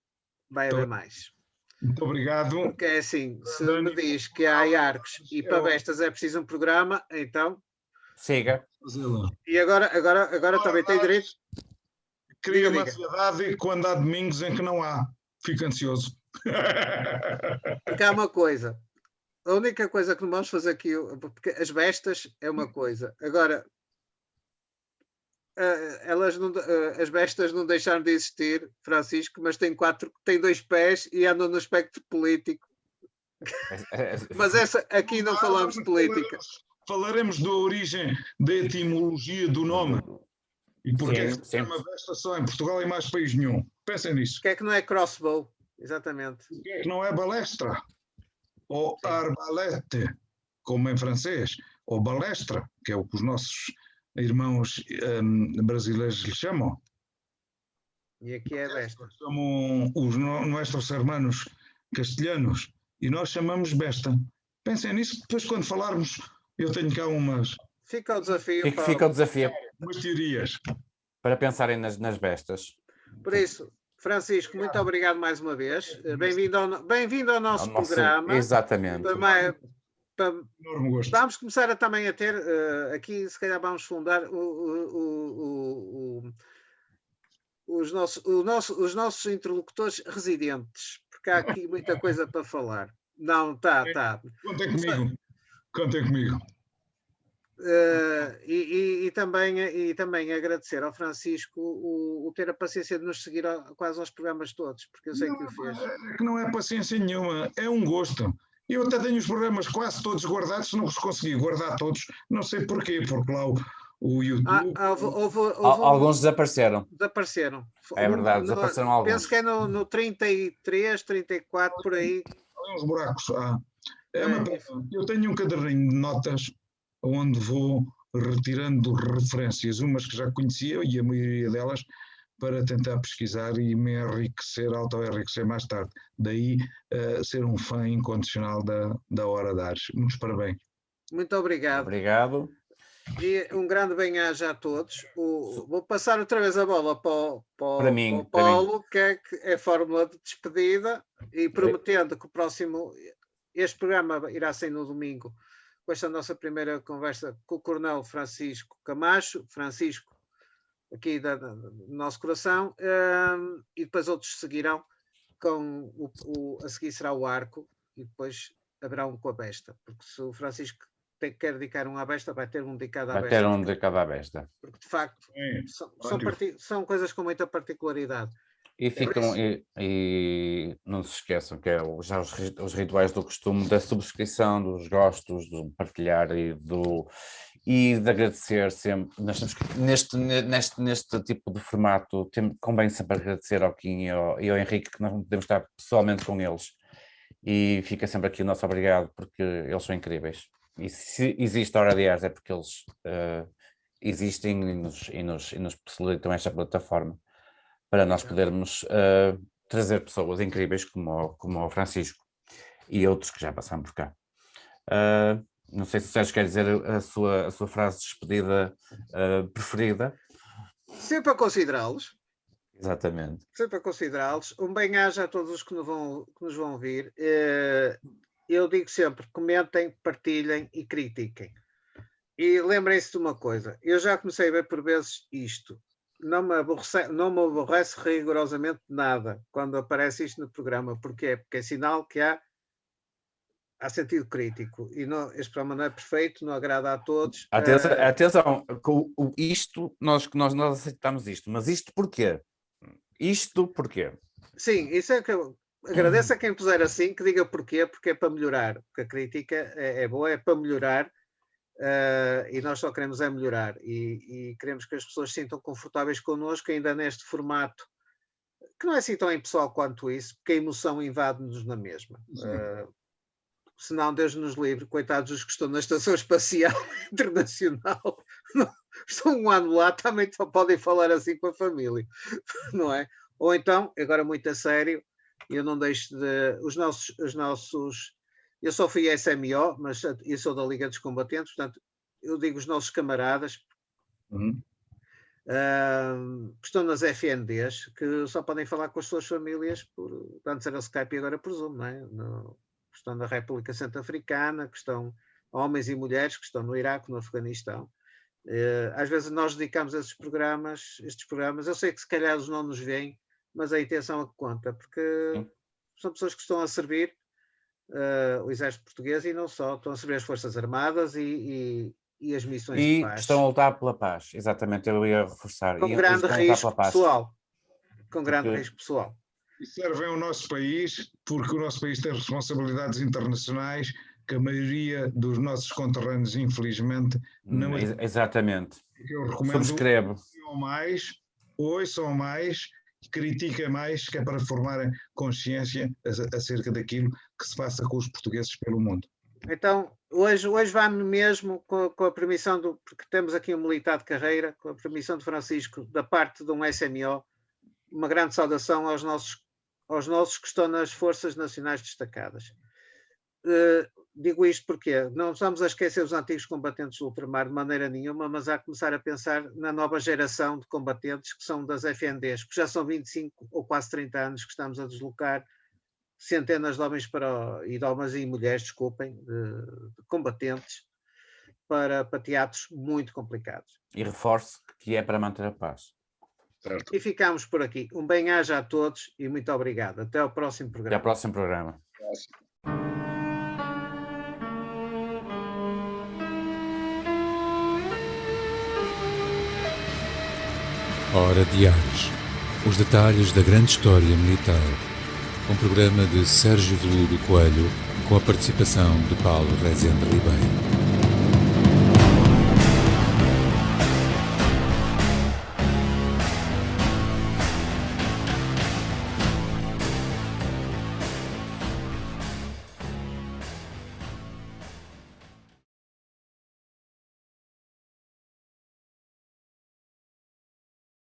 vai haver mais. Muito obrigado. Porque é assim, se me diz que há arcos e para bestas é preciso um programa, então... Siga. E agora também tem direito... Cria uma ansiedade quando há domingos em que não há. Fico ansioso. Porque há uma coisa. A única coisa que não vamos fazer aqui... Porque as bestas é uma coisa. Agora... as bestas não deixaram de existir, Francisco, mas têm 2 pés e andam no espectro político. Mas aqui não falamos de política. Falaremos da origem, da etimologia do nome. E porque é que uma besta só em Portugal e mais país nenhum. Pensem nisso. Porque é que não é crossbow? Exatamente. Porque é que não é balestra? Ou arbalete, como em francês. Ou balestra, que é o que os nossos irmãos brasileiros lhe chamam. E aqui é besta. Chamam os nossos hermanos castelhanos e nós chamamos besta. Pensem nisso, depois quando falarmos, eu tenho cá umas... Fica o desafio. Fica o desafio. Umas teorias. Para pensarem nas bestas. Por isso, Francisco, muito obrigado mais uma vez. Bem-vindo ao nosso programa. Exatamente. Enorme gosto. Vamos começar também a ter, aqui se calhar vamos fundar os nossos interlocutores residentes, porque há aqui muita coisa para falar. Não, tá. Contem comigo. E também agradecer ao Francisco o ter a paciência de nos seguir quase aos programas todos, porque eu sei que o fez. É que não é paciência nenhuma, é um gosto. Eu até tenho os programas quase todos guardados, se não os consegui guardar todos, não sei porquê, porque lá o YouTube... Alguns desapareceram. Desapareceram. É verdade, desapareceram alguns. Penso que é no 33, 34, por aí. Uns buracos. Eu tenho um caderninho de notas onde vou retirando referências, umas que já conhecia e a maioria delas, para tentar pesquisar e me auto-enriquecer mais tarde. Daí ser um fã incondicional da Hora de Ares. Muitos parabéns. Muito obrigado. Obrigado. E um grande bem-aja a todos. Vou passar outra vez a bola para o Paulo, que é fórmula de despedida, e prometendo que este programa irá sair no domingo, com esta nossa primeira conversa com o Coronel Francisco Camacho. Francisco, aqui do nosso coração, e depois outros seguirão, a seguir será o Arco, e depois haverá um com a Besta, porque se o Francisco quer dedicar um à Besta, vai ter um dedicado à Besta. Vai ter um dedicado à Besta. Porque de facto são coisas com muita particularidade. E não se esqueçam que já os rituais do costume da subscrição, dos gostos, do partilhar e de agradecer sempre. Nós temos que, neste tipo de formato, convém sempre agradecer ao Kim e ao Henrique, que nós não podemos estar pessoalmente com eles. E fica sempre aqui o nosso obrigado, porque eles são incríveis. E se existe a Hora de Ares é porque eles existem e nos possibilitam esta plataforma para nós podermos trazer pessoas incríveis como o Francisco e outros que já passaram por cá. Não sei se o Sérgio quer dizer a sua frase de despedida preferida. Sempre a considerá-los. Exatamente. Sempre a considerá-los. Um bem-aja a todos os que nos vão ouvir. Eu digo sempre, comentem, partilhem e critiquem. E lembrem-se de uma coisa. Eu já comecei a ver por vezes isto. Não me aborrece rigorosamente nada quando aparece isto no programa. Porquê? Porque é sinal que há sentido crítico. E este programa não é perfeito, não agrada a todos. Atenção, nós aceitamos isto. Mas isto porquê? Isto porquê? Sim, isso é que eu agradeço a quem puser assim, que diga porquê, porque é para melhorar. Porque a crítica é boa, é para melhorar. e nós só queremos é melhorar e queremos que as pessoas se sintam confortáveis connosco, ainda neste formato, que não é assim tão impessoal quanto isso, porque a emoção invade-nos na mesma. Senão, Deus nos livre, coitados os que estão na Estação Espacial Internacional, estão um ano lá, também só podem falar assim com a família, não é? Ou então, agora muito a sério, eu não deixo de... Os nossos eu só fui SMO, mas eu sou da Liga dos Combatentes, portanto, eu digo os nossos camaradas, que estão nas FNDs, que só podem falar com as suas famílias, antes era Skype e agora por Zoom, não é? Que estão na República Centro-Africana, que estão homens e mulheres que estão no Iraque, no Afeganistão. Às vezes nós dedicamos estes programas, eu sei que se calhar eles não nos veem, mas a intenção é que conta, porque são pessoas que estão a servir o exército português e não só, estão a servir as Forças Armadas e as missões de paz. E estão a lutar pela paz, exatamente, eu ia reforçar. Com grande risco pessoal. Com grande risco pessoal. E servem ao nosso país, porque o nosso país tem responsabilidades internacionais que a maioria dos nossos conterrâneos, infelizmente, não... Exatamente. Eu recomendo Subscrevo. Ouçam mais, critiquem mais, que é para formarem consciência acerca daquilo que se passa com os portugueses pelo mundo. Então, hoje vamos mesmo, com a permissão porque temos aqui um militar de carreira, com a permissão de Francisco, da parte de um SMO, uma grande saudação aos nossos que estão nas Forças Nacionais Destacadas. Digo isto porque não estamos a esquecer os antigos combatentes do ultramar de maneira nenhuma, mas há que começar a pensar na nova geração de combatentes que são das FNDs, que já são 25 ou quase 30 anos que estamos a deslocar centenas de homens de homens e mulheres, desculpem, de combatentes para teatros muito complicados. E reforço que é para manter a paz. Certo. E ficamos por aqui. Um bem-aja a todos e muito obrigado. Até ao próximo programa. Até ao próximo programa. Hora Diários. Os detalhes da grande história militar. Um programa de Sérgio Veludo Coelho, com a participação de Paulo Rezende Ribeiro.